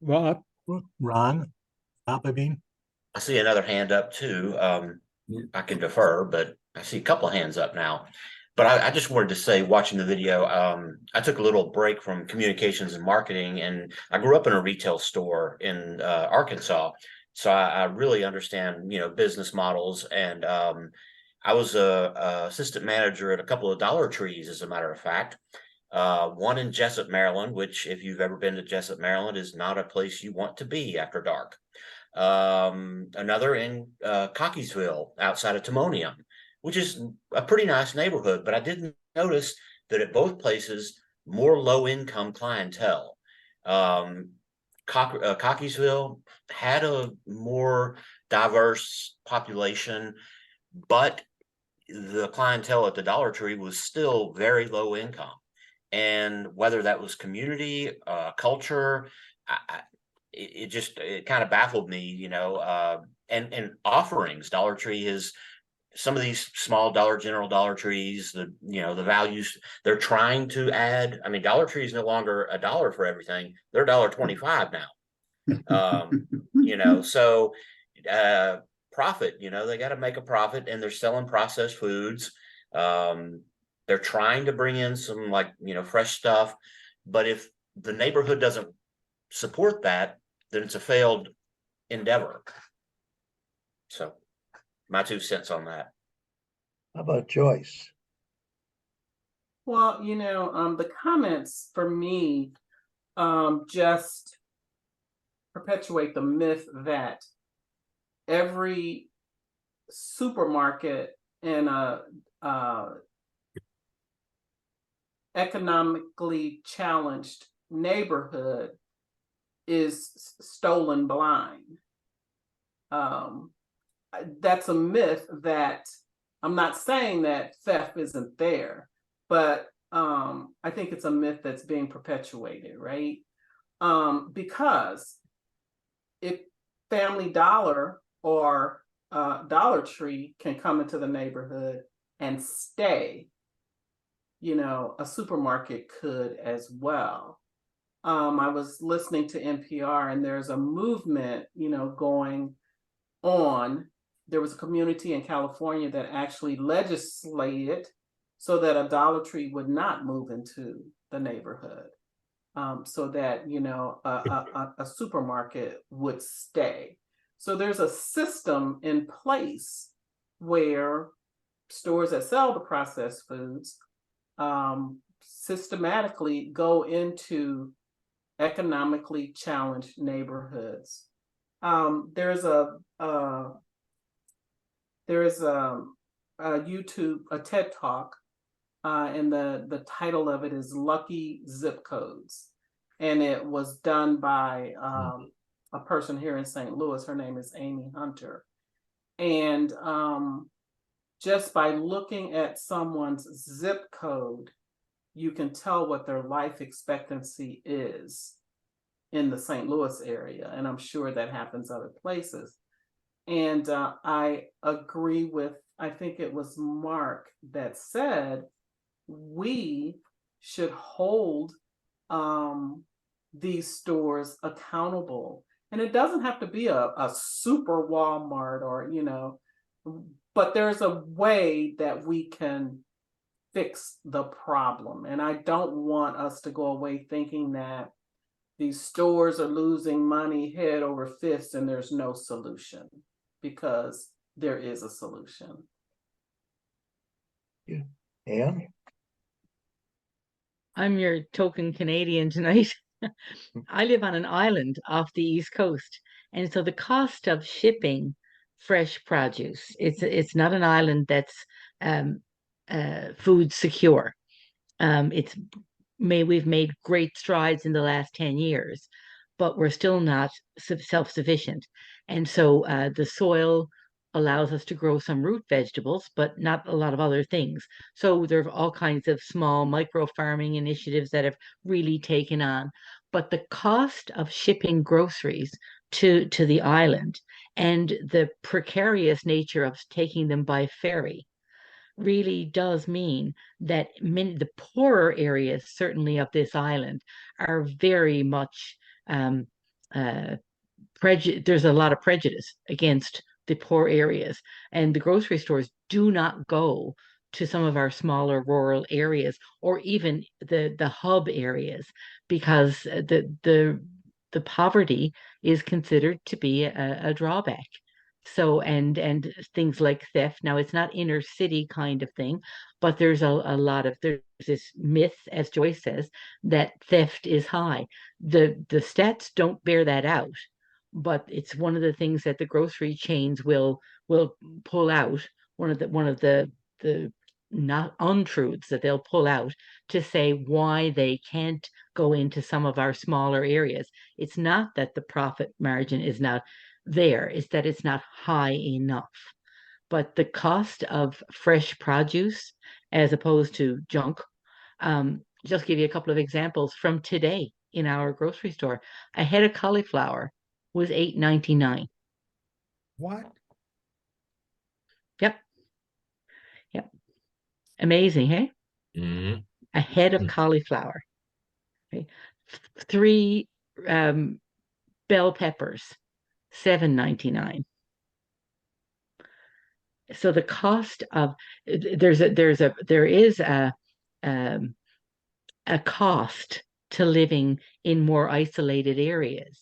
Rob? Ron? I mean. I see another hand up too. I can defer, but I see a couple of hands up now. But I just wanted to say, watching the video, I took a little break from communications and marketing, and I grew up in a retail store in Arkansas. So I really understand, business models. And I was a assistant manager at a couple of Dollar Trees, as a matter of fact. One in Jessup, Maryland, which, if you've ever been to Jessup, Maryland, is not a place you want to be after dark. Another in Cockeysville, outside of Timonium, which is a pretty nice neighborhood. But I didn't notice that at both places, more low-income clientele. Cockeysville had a more diverse population, but the clientele at the Dollar Tree was still very low income. And whether that was community, culture, it kind of baffled me, you know, and offerings. Dollar Tree is some of these small Dollar General, Dollar Trees, the values they're trying to add. I mean, Dollar Tree is no longer $1 for everything. They're $1.25 now. You know, so profit, you know, they got to make a profit, and they're selling processed foods. They're trying to bring in some, like, you know, fresh stuff. But if the neighborhood doesn't support that, then it's a failed endeavor. So my 2 cents on that. How about Joyce? Well, you know, the comments for me just perpetuate the myth that every supermarket in a economically challenged neighborhood is stolen blind. That's a myth that I'm not saying that theft isn't there, but I think it's a myth that's being perpetuated, right? Because if Family Dollar or Dollar Tree can come into the neighborhood and stay, you know, a supermarket could as well. I was listening to NPR, and there's a movement, you know, going on. There was a community in California that actually legislated so that a Dollar Tree would not move into the neighborhood, so that, you know, a supermarket would stay. So there's a system in place where stores that sell the processed foods systematically go into economically challenged neighborhoods. There's a YouTube, a TED Talk, and the title of it is Lucky Zip Codes. And it was done by a person here in St. Louis. Her name is Amy Hunter. And just by looking at someone's zip code, you can tell what their life expectancy is in the St. Louis area. And I'm sure that happens other places. And I agree with, I think it was Mark that said, we should hold these stores accountable. And it doesn't have to be a super Walmart or, you know, but there's a way that we can fix the problem. And I don't want us to go away thinking that these stores are losing money head over fist and there's no solution, because there is a solution. Yeah. Anne? I'm your token Canadian tonight. I live on an island off the East Coast, and so the cost of shipping fresh produce, it's not an island that's food secure. We've made great strides in the last 10 years, but we're still not self-sufficient. And so the soil allows us to grow some root vegetables, but not a lot of other things. So there are all kinds of small micro farming initiatives that have really taken on. But the cost of shipping groceries to the island and the precarious nature of taking them by ferry really does mean that the poorer areas, certainly of this island, are very much there's a lot of prejudice against the poor areas, and the grocery stores do not go to some of our smaller rural areas or even the hub areas, because the poverty is considered to be a drawback. So and things like theft. Now, it's not inner city kind of thing, but there's there's this myth, as Joyce says, that theft is high. The stats don't bear that out, but it's one of the things that the grocery chains will pull out. One of the not untruths that they'll pull out to say why they can't go into some of our smaller areas. It's not that the profit margin is not there, it's that it's not high enough. But the cost of fresh produce as opposed to junk, just give you a couple of examples from today in our grocery store. A head of cauliflower was $8.99. What? Yep. Yep. Amazing, hey? Mm-hmm. A head of cauliflower. Okay. 3 bell peppers, $7.99. So the cost of there is a cost to living in more isolated areas.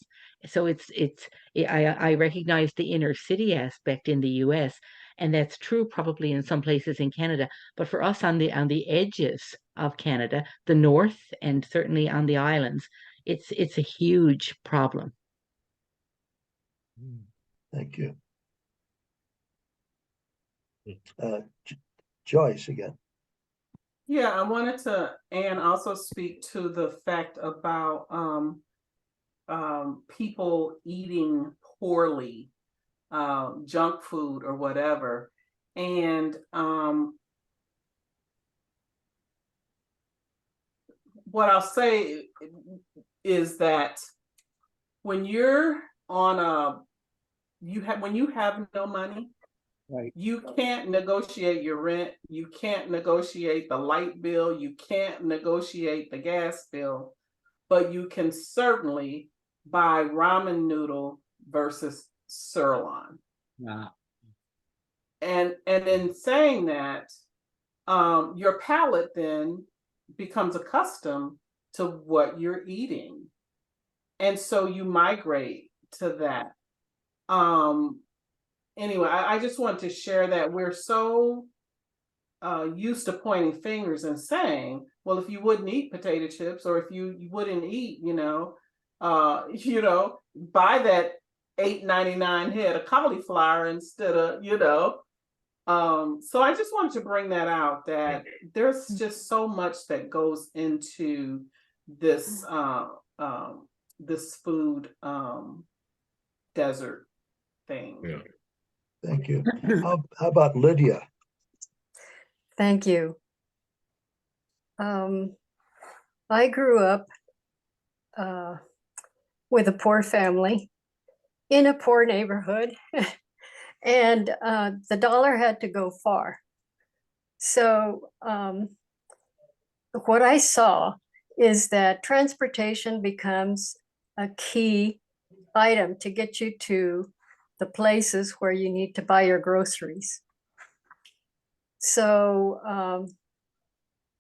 So I recognize the inner city aspect in the US, and that's true probably in some places in Canada. But for us on the edges of Canada, the north, and certainly on the islands, it's a huge problem. Thank you. Joyce again. Yeah, I wanted to, and also speak to the fact about people eating poorly, junk food or whatever. And what I'll say is that when you're on when you have no money, right, you can't negotiate your rent, you can't negotiate the light bill, you can't negotiate the gas bill, but you can certainly buy ramen noodle versus sirloin. yeah, And in saying that, your palate then becomes accustomed to what you're eating. And so you migrate to that. Anyway, I just want to share that we're so used to pointing fingers and saying, well, if you wouldn't eat potato chips, or if you wouldn't eat, buy that $8.99 head of cauliflower instead of, so I just wanted to bring that out, that there's just so much that goes into this this food desert thing. Yeah. Thank you. How about Lydia? Thank you. I grew up with a poor family in a poor neighborhood, and the dollar had to go far. So what I saw is that transportation becomes a key item to get you to the places where you need to buy your groceries. So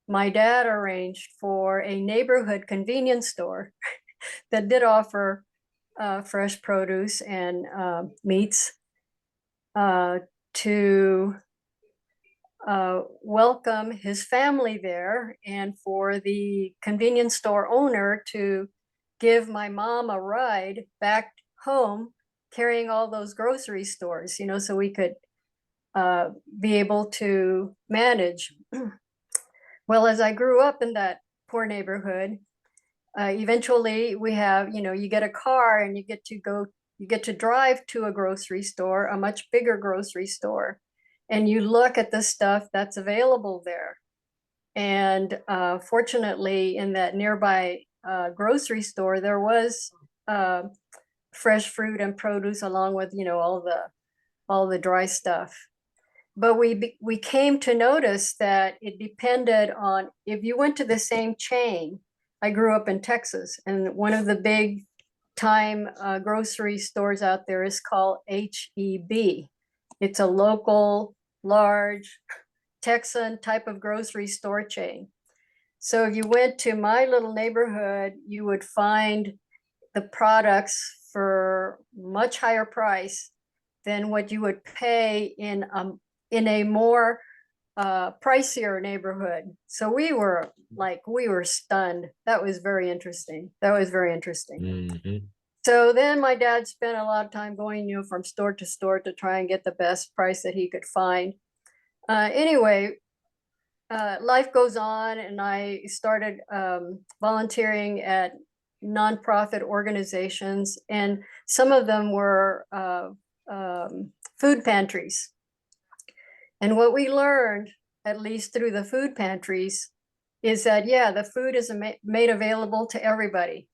my dad arranged for a neighborhood convenience store that did offer fresh produce and meats to welcome his family there, and for the convenience store owner to give my mom a ride back home carrying all those grocery stores, so we could be able to manage. Well, as I grew up in that poor neighborhood, eventually we have, you get a car and you get to drive to a grocery store, a much bigger grocery store, and you look at the stuff that's available there. And fortunately, in that nearby grocery store, there was fresh fruit and produce, along with all the dry stuff. But we came to notice that it depended on if you went to the same chain. I grew up in Texas, and one of the big time grocery stores out there is called H-E-B. It's a local, large Texan type of grocery store chain. So if you went to my little neighborhood, you would find the products for much higher price than what you would pay in a more pricier neighborhood. So we were stunned. That was very interesting. Mm-hmm. So then my dad spent a lot of time going, from store to store to try and get the best price that he could find. Anyway, life goes on, and I started volunteering at nonprofit organizations, and some of them were food pantries. And what we learned, at least through the food pantries, is that, yeah, the food is made available to everybody.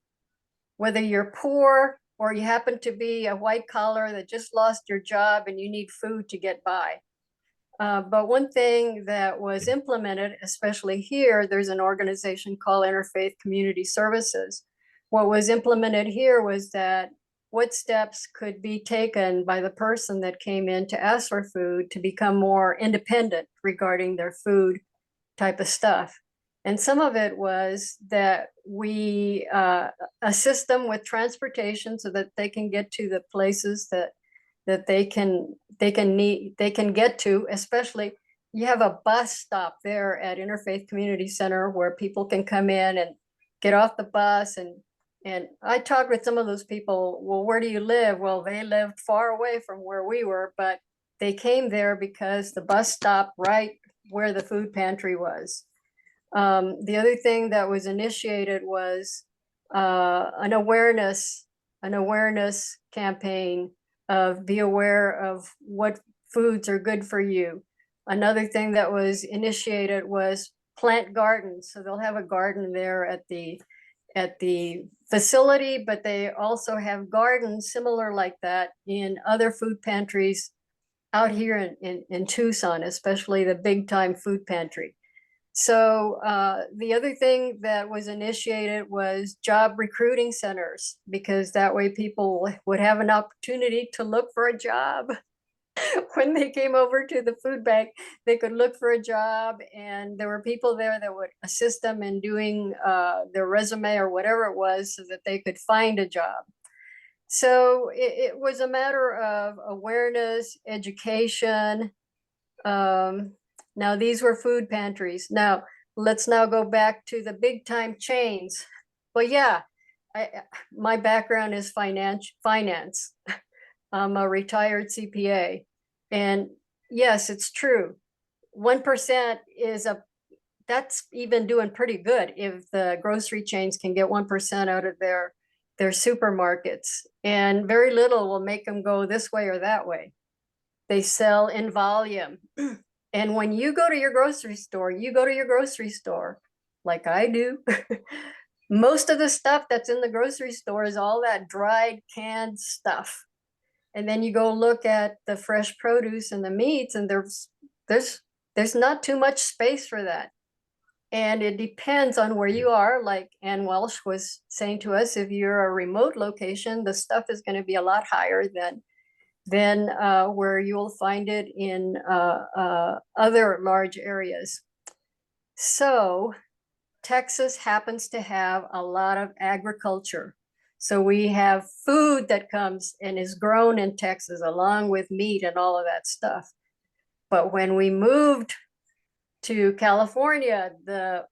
Whether you're poor or you happen to be a white collar that just lost your job and you need food to get by. But one thing that was implemented, especially here, there's an organization called Interfaith Community Services. What was implemented here was that what steps could be taken by the person that came in to ask for food to become more independent regarding their food type of stuff. And some of it was that we assist them with transportation so that they can get to the places that they can get to. Especially, you have a bus stop there at Interfaith Community Center where people can come in and get off the bus. And I talked with some of those people. Well, where do you live? Well, they lived far away from where we were, but they came there because the bus stopped right where the food pantry was. The other thing that was initiated was an awareness campaign of be aware of what foods are good for you. Another thing that was initiated was plant gardens. So they'll have a garden there at the facility, but they also have gardens similar like that in other food pantries out here in Tucson, especially the Big Time Food Pantry. So the other thing that was initiated was job recruiting centers, because that way people would have an opportunity to look for a job. When they came over to the food bank, they could look for a job, and there were people there that would assist them in doing their resume or whatever it was so that they could find a job. So it was a matter of awareness, education. Now, these were food pantries. Now, let's now go back to the big time chains. Well, yeah, my background is finance. I'm a retired CPA. And yes, it's true. 1% that's even doing pretty good if the grocery chains can get 1% out of their supermarkets. And very little will make them go this way or that way. They sell in volume. And when you go to your grocery store, like I do, most of the stuff that's in the grocery store is all that dried, canned stuff. And then you go look at the fresh produce and the meats, and there's not too much space for that. And it depends on where you are. Like Ann Welsh was saying to us, if you're a remote location, the stuff is going to be a lot higher than where you'll find it in other large areas. So Texas happens to have a lot of agriculture. So we have food that comes and is grown in Texas along with meat and all of that stuff. But when we moved to California, the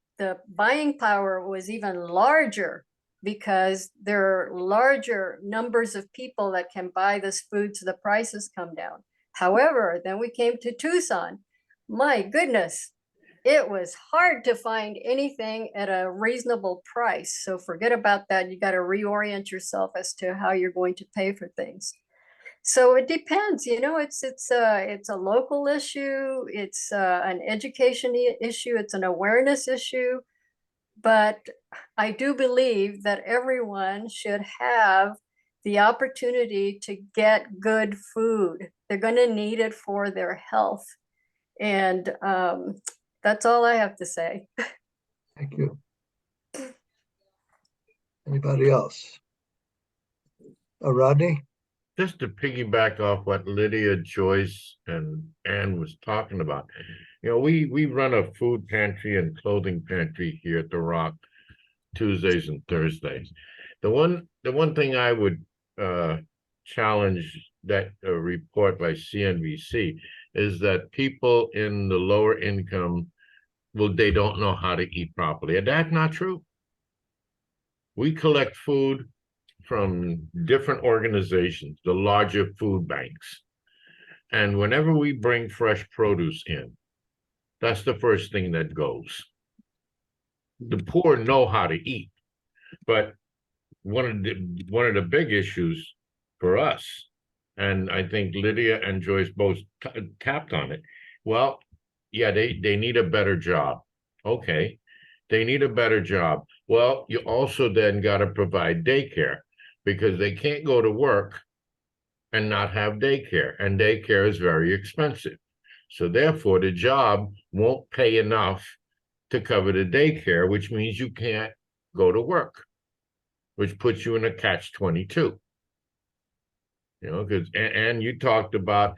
buying power was even larger because there are larger numbers of people that can buy this food, so the prices come down. However, then we came to Tucson. My goodness, it was hard to find anything at a reasonable price. So forget about that. You got to reorient yourself as to how you're going to pay for things. So it depends, it's a local issue. It's an education issue. It's an awareness issue. But I do believe that everyone should have the opportunity to get good food. They're going to need it for their health. And that's all I have to say. Thank you. Anybody else? Rodney? Just to piggyback off what Lydia, Joyce, and Ann was talking about, we run a food pantry and clothing pantry here at The Rock Tuesdays and Thursdays. The one thing I would challenge that report by CNBC is that people in the lower income, they don't know how to eat properly. And that's not true. We collect food from different organizations, the larger food banks. And whenever we bring fresh produce in, That's the first thing that goes. The poor know how to eat, but one of the big issues for us, and I think Lydia and Joyce both tapped on it. Well, yeah, they need a better job. Okay, they need a better job. Well, you also then got to provide daycare, because they can't go to work and not have daycare, and daycare is very expensive. So therefore, the job won't pay enough to cover the daycare, which means you can't go to work, which puts you in a catch-22. You know, because and you talked about,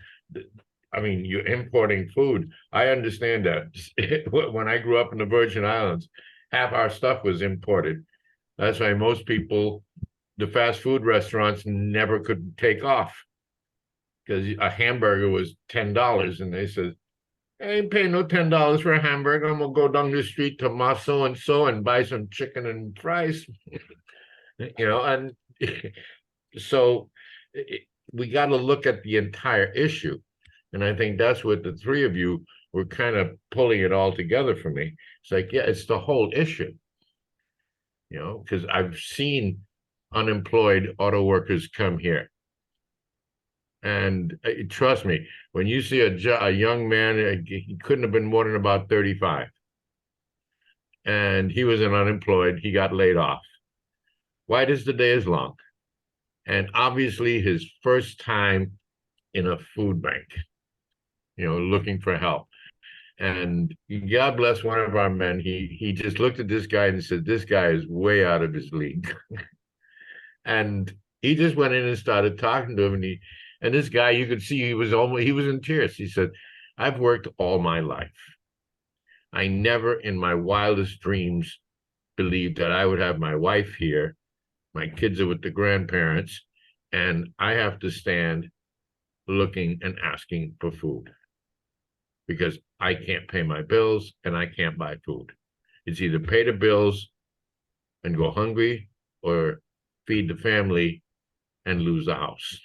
I mean, you're importing food. I understand that. When I grew up in the Virgin Islands, half our stuff was imported. That's why most people, the fast food restaurants, never could take off, because a hamburger was $10, and they said, I ain't paying no $10 for a hamburger. I'm gonna go down the street to Ma so-and-so and buy some chicken and fries. You know, and so we got to look at the entire issue. And I think that's what the three of you were kind of pulling it all together for me. It's like, yeah, it's the whole issue. You know, because I've seen unemployed auto workers come here. And trust me, when you see a young man, he couldn't have been more than about 35. And he was unemployed, he got laid off. Why does the day is long? And obviously his first time in a food bank, you know, looking for help. And God bless one of our men, he just looked at this guy and said, this guy is way out of his league. And he just went in and started talking to him, and this guy, you could see he was in tears. He said, I've worked all my life. I never in my wildest dreams believed that I would have my wife here. My kids are with the grandparents, and I have to stand looking and asking for food because I can't pay my bills and I can't buy food. It's either pay the bills and go hungry or feed the family and lose the house.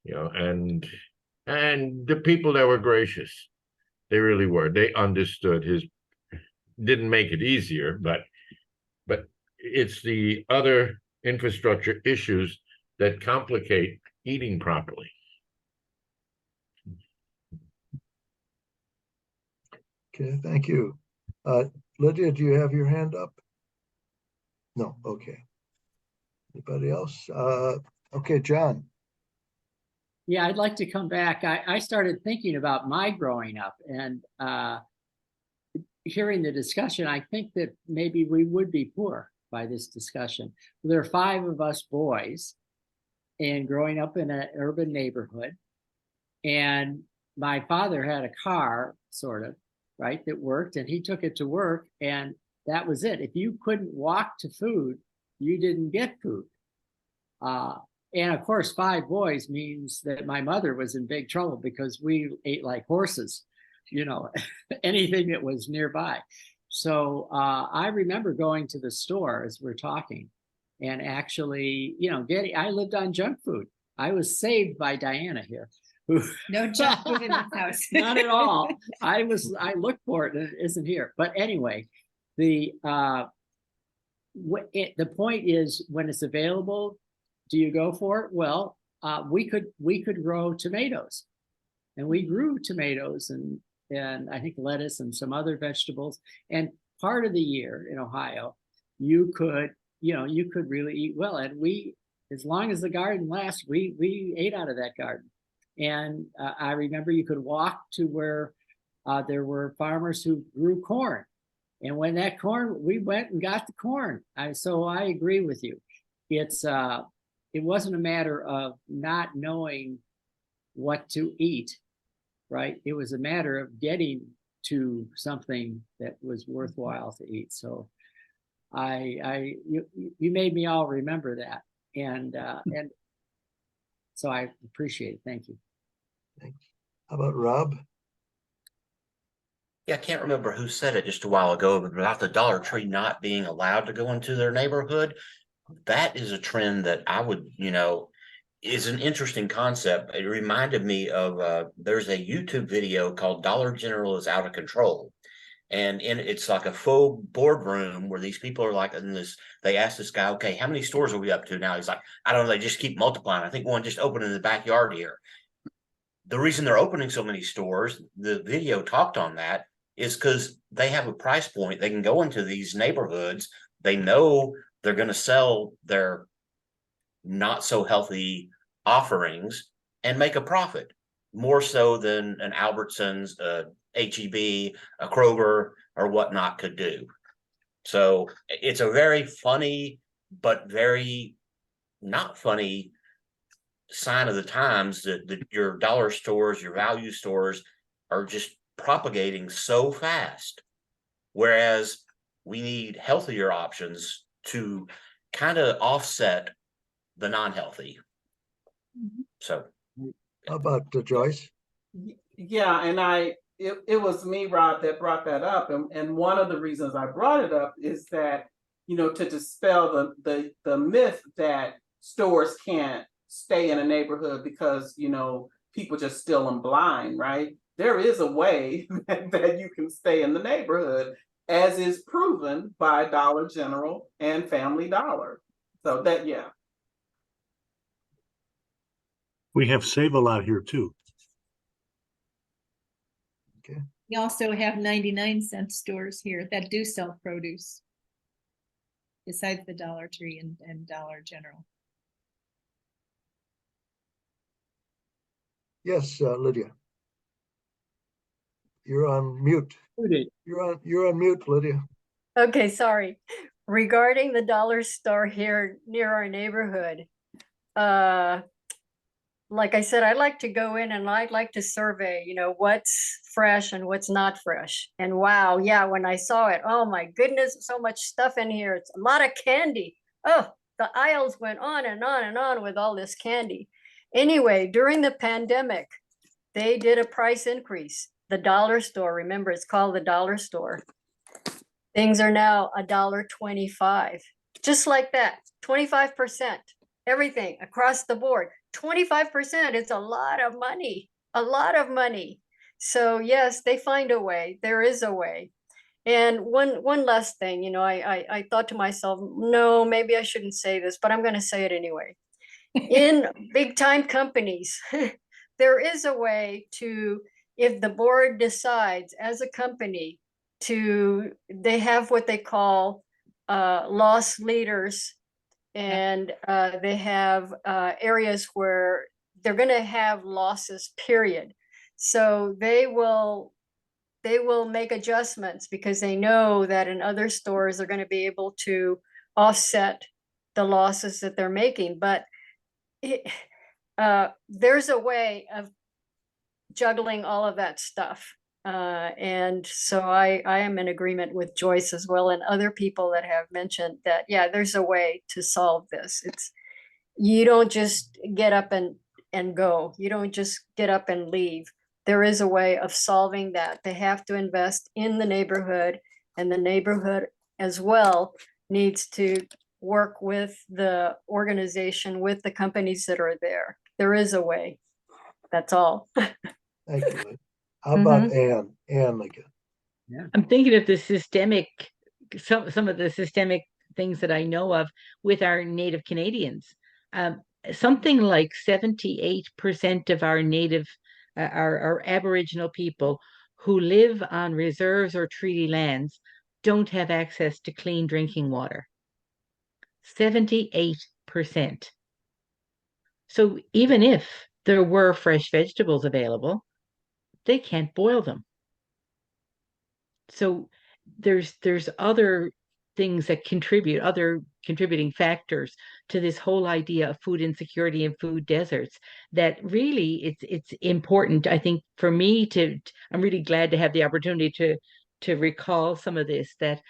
You know, and the people that were gracious, they really were. They understood didn't make it easier, but it's the other infrastructure issues that complicate eating properly. Okay, thank you. Lydia, do you have your hand up? No, okay. Anybody else? Okay, John. Yeah, I'd like to come back. I started thinking about my growing up, and hearing the discussion, I think that maybe we would be poor by this discussion. There are 5 of us boys, and growing up in an urban neighborhood, and my father had a car, sort of, right, that worked, and he took it to work, and that was it. If you couldn't walk to food, you didn't get food. And of course, 5 boys means that my mother was in big trouble because we ate like horses, you know, anything that was nearby. So I remember going to the store as we're talking and actually, you know, I lived on junk food. I was saved by Diana here. No junk food in this house. Not at all. I looked for it and it isn't here. But anyway, the point is, when it's available, do you go for it? Well, we could grow tomatoes, and we grew tomatoes and I think lettuce and some other vegetables. And part of the year in Ohio, you could really eat well. And we, as long as the garden lasts, we ate out of that garden. And I remember you could walk to where there were farmers who grew corn. And when that corn, we went and got the corn. So I agree with you. It wasn't a matter of not knowing what to eat, right? It was a matter of getting to something that was worthwhile to eat. So you made me all remember that. And so I appreciate it. Thank you. Thanks. How about Rob? Yeah, I can't remember who said it just a while ago, but about the Dollar Tree not being allowed to go into their neighborhood. That is a trend that I would, is an interesting concept. It reminded me of there's a YouTube video called Dollar General is Out of Control. And it's like a faux boardroom where these people are like in this, they ask this guy, okay, how many stores are we up to now? He's like, I don't know, they just keep multiplying. I think one just opened in the backyard here. The reason they're opening so many stores, the video talked on that, is because they have a price point. They can go into these neighborhoods. They know they're going to sell their not so healthy offerings and make a profit, more so than an Albertsons, HEB, a Kroger, or whatnot could do. So it's a very funny, but very not funny sign of the times that your dollar stores, your value stores are just propagating so fast. Whereas we need healthier options to kind of offset the non-healthy. So how about Joyce? Yeah, and it was me, Rob, that brought that up. And one of the reasons I brought it up is that, you know, to dispel the myth that stores can't stay in a neighborhood because, you know, people just steal them blind, right? There is a way that you can stay in the neighborhood, as is proven by Dollar General and Family Dollar. So that, yeah. We have Save-A-Lot here too. We also have 99-cent stores here that do sell produce, besides the Dollar Tree and Dollar General. Yes, Lydia. You're on mute. You're on mute, Lydia. Okay, sorry. Regarding the dollar store here near our neighborhood, like I said, I like to go in and I'd like to survey, you know, what's fresh and what's not fresh. And wow, yeah, when I saw it, oh my goodness, so much stuff in here. It's a lot of candy. Oh, the aisles went on and on and on with all this candy. Anyway, during the pandemic, they did a price increase. The dollar store, remember, it's called the dollar store. Things are now $1.25, just like that, 25%, everything across the board. 25%, it's a lot of money, a lot of money. So yes, they find a way, there is a way. And one last thing, you know, I thought to myself, no, maybe I shouldn't say this, but I'm gonna say it anyway. In big time companies, there is a way to, if the board decides as a company they have what they call loss leaders, and they have areas where they're going to have losses, period. So they will make adjustments because they know that in other stores they're going to be able to offset the losses that they're making. But there's a way of juggling all of that stuff. And so I am in agreement with Joyce as well and other people that have mentioned that, yeah, there's a way to solve this. You don't just get up and go. You don't just get up and leave. There is a way of solving that. They have to invest in the neighborhood, and the neighborhood as well needs to work with the organization, with the companies that are there. There is a way. That's all. Thank you. How about Ann again? Yeah. I'm thinking of the systemic, some of the systemic things that I know of with our Native Canadians. Something like 78% of our Native, our Aboriginal people who live on reserves or treaty lands don't have access to clean drinking water. 78%. So even if there were fresh vegetables available, they can't boil them. So there's other things that contribute, other contributing factors to this whole idea of food insecurity and food deserts, that really it's important, I think, for me I'm really glad to have the opportunity to recall some of this, that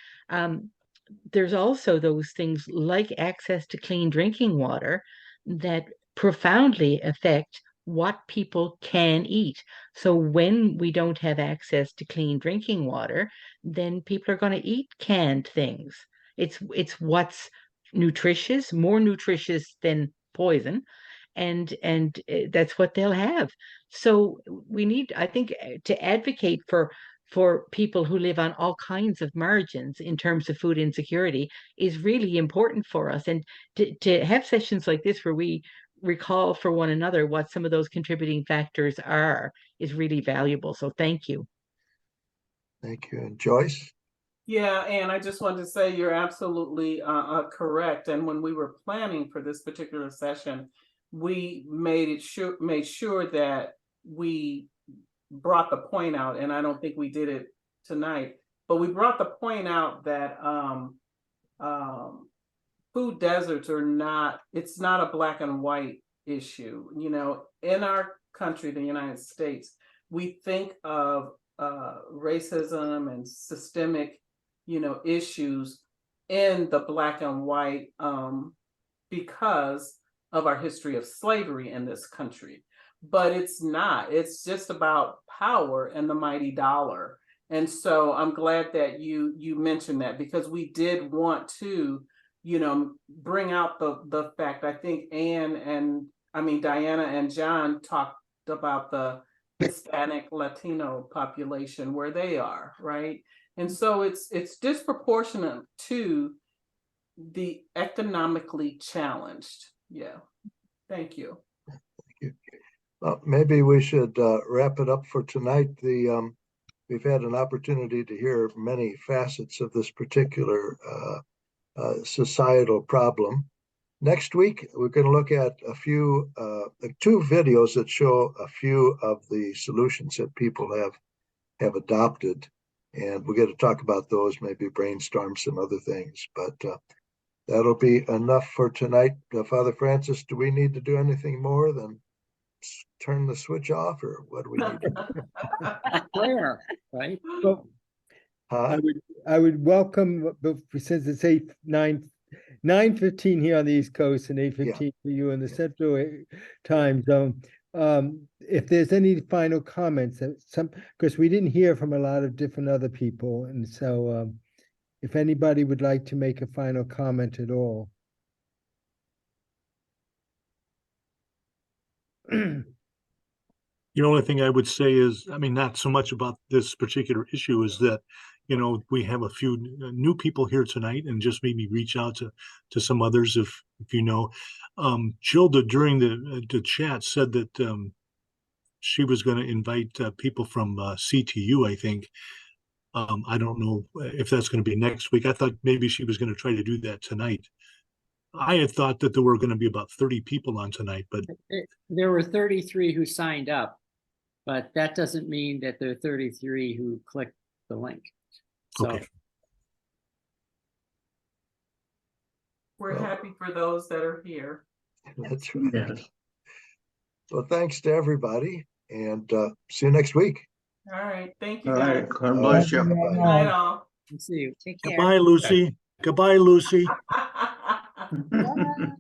there's also those things like access to clean drinking water that profoundly affect what people can eat. So when we don't have access to clean drinking water, then people are going to eat canned things. It's what's nutritious, more nutritious than poison, and that's what they'll have. So we need, I think, to advocate for people who live on all kinds of margins in terms of food insecurity is really important for us. And to have sessions like this where we recall for one another what some of those contributing factors are is really valuable. So thank you. Thank you. And Joyce? Yeah, and I just wanted to say you're absolutely correct. And when we were planning for this particular session, we made sure that we brought the point out, and I don't think we did it tonight, but we brought the point out that food deserts are not, it's not a black and white issue. You know, in our country, the United States, we think of racism and systemic, you know, issues in the black and white because of our history of slavery in this country. But it's not. It's just about power and the mighty dollar. And so I'm glad that you mentioned that, because we did want to, you know, bring out the fact. I think Diana and John talked about the Hispanic Latino population where they are, right? And so it's disproportionate to the economically challenged. Yeah. Thank you. Maybe we should wrap it up for tonight. We've had an opportunity to hear many facets of this particular societal problem. Next week, we're going to look at a few, two videos that show a few of the solutions that people have adopted. And we're going to talk about those, maybe brainstorm some other things. But that'll be enough for tonight. Father Francis, do we need to do anything more than turn the switch off, or what do we need? Prayer, right? Well, I would welcome, since it's 9:15 here on the East Coast and 8:15 for you in the Central Time Zone. If there's any final comments, because we didn't hear from a lot of different other people, and so if anybody would like to make a final comment at all. The only thing I would say is, I mean, not so much about this particular issue, is that, you know, we have a few new people here tonight, and just maybe reach out to some others if you know. Gilda during the chat said that she was going to invite people from CTU, I think. I don't know if that's going to be next week. I thought maybe she was going to try to do that tonight. I had thought that there were going to be about 30 people on tonight, but there were 33 who signed up, but that doesn't mean that there are 33 who clicked the link. So okay. We're happy for those that are here. That's right. Yeah. Well, thanks to everybody, and see you next week. All right. Thank you, All guys. right. God bless you. Good night, all. see you. Take care. Goodbye, Lucy. Goodbye, Lucy. Bye.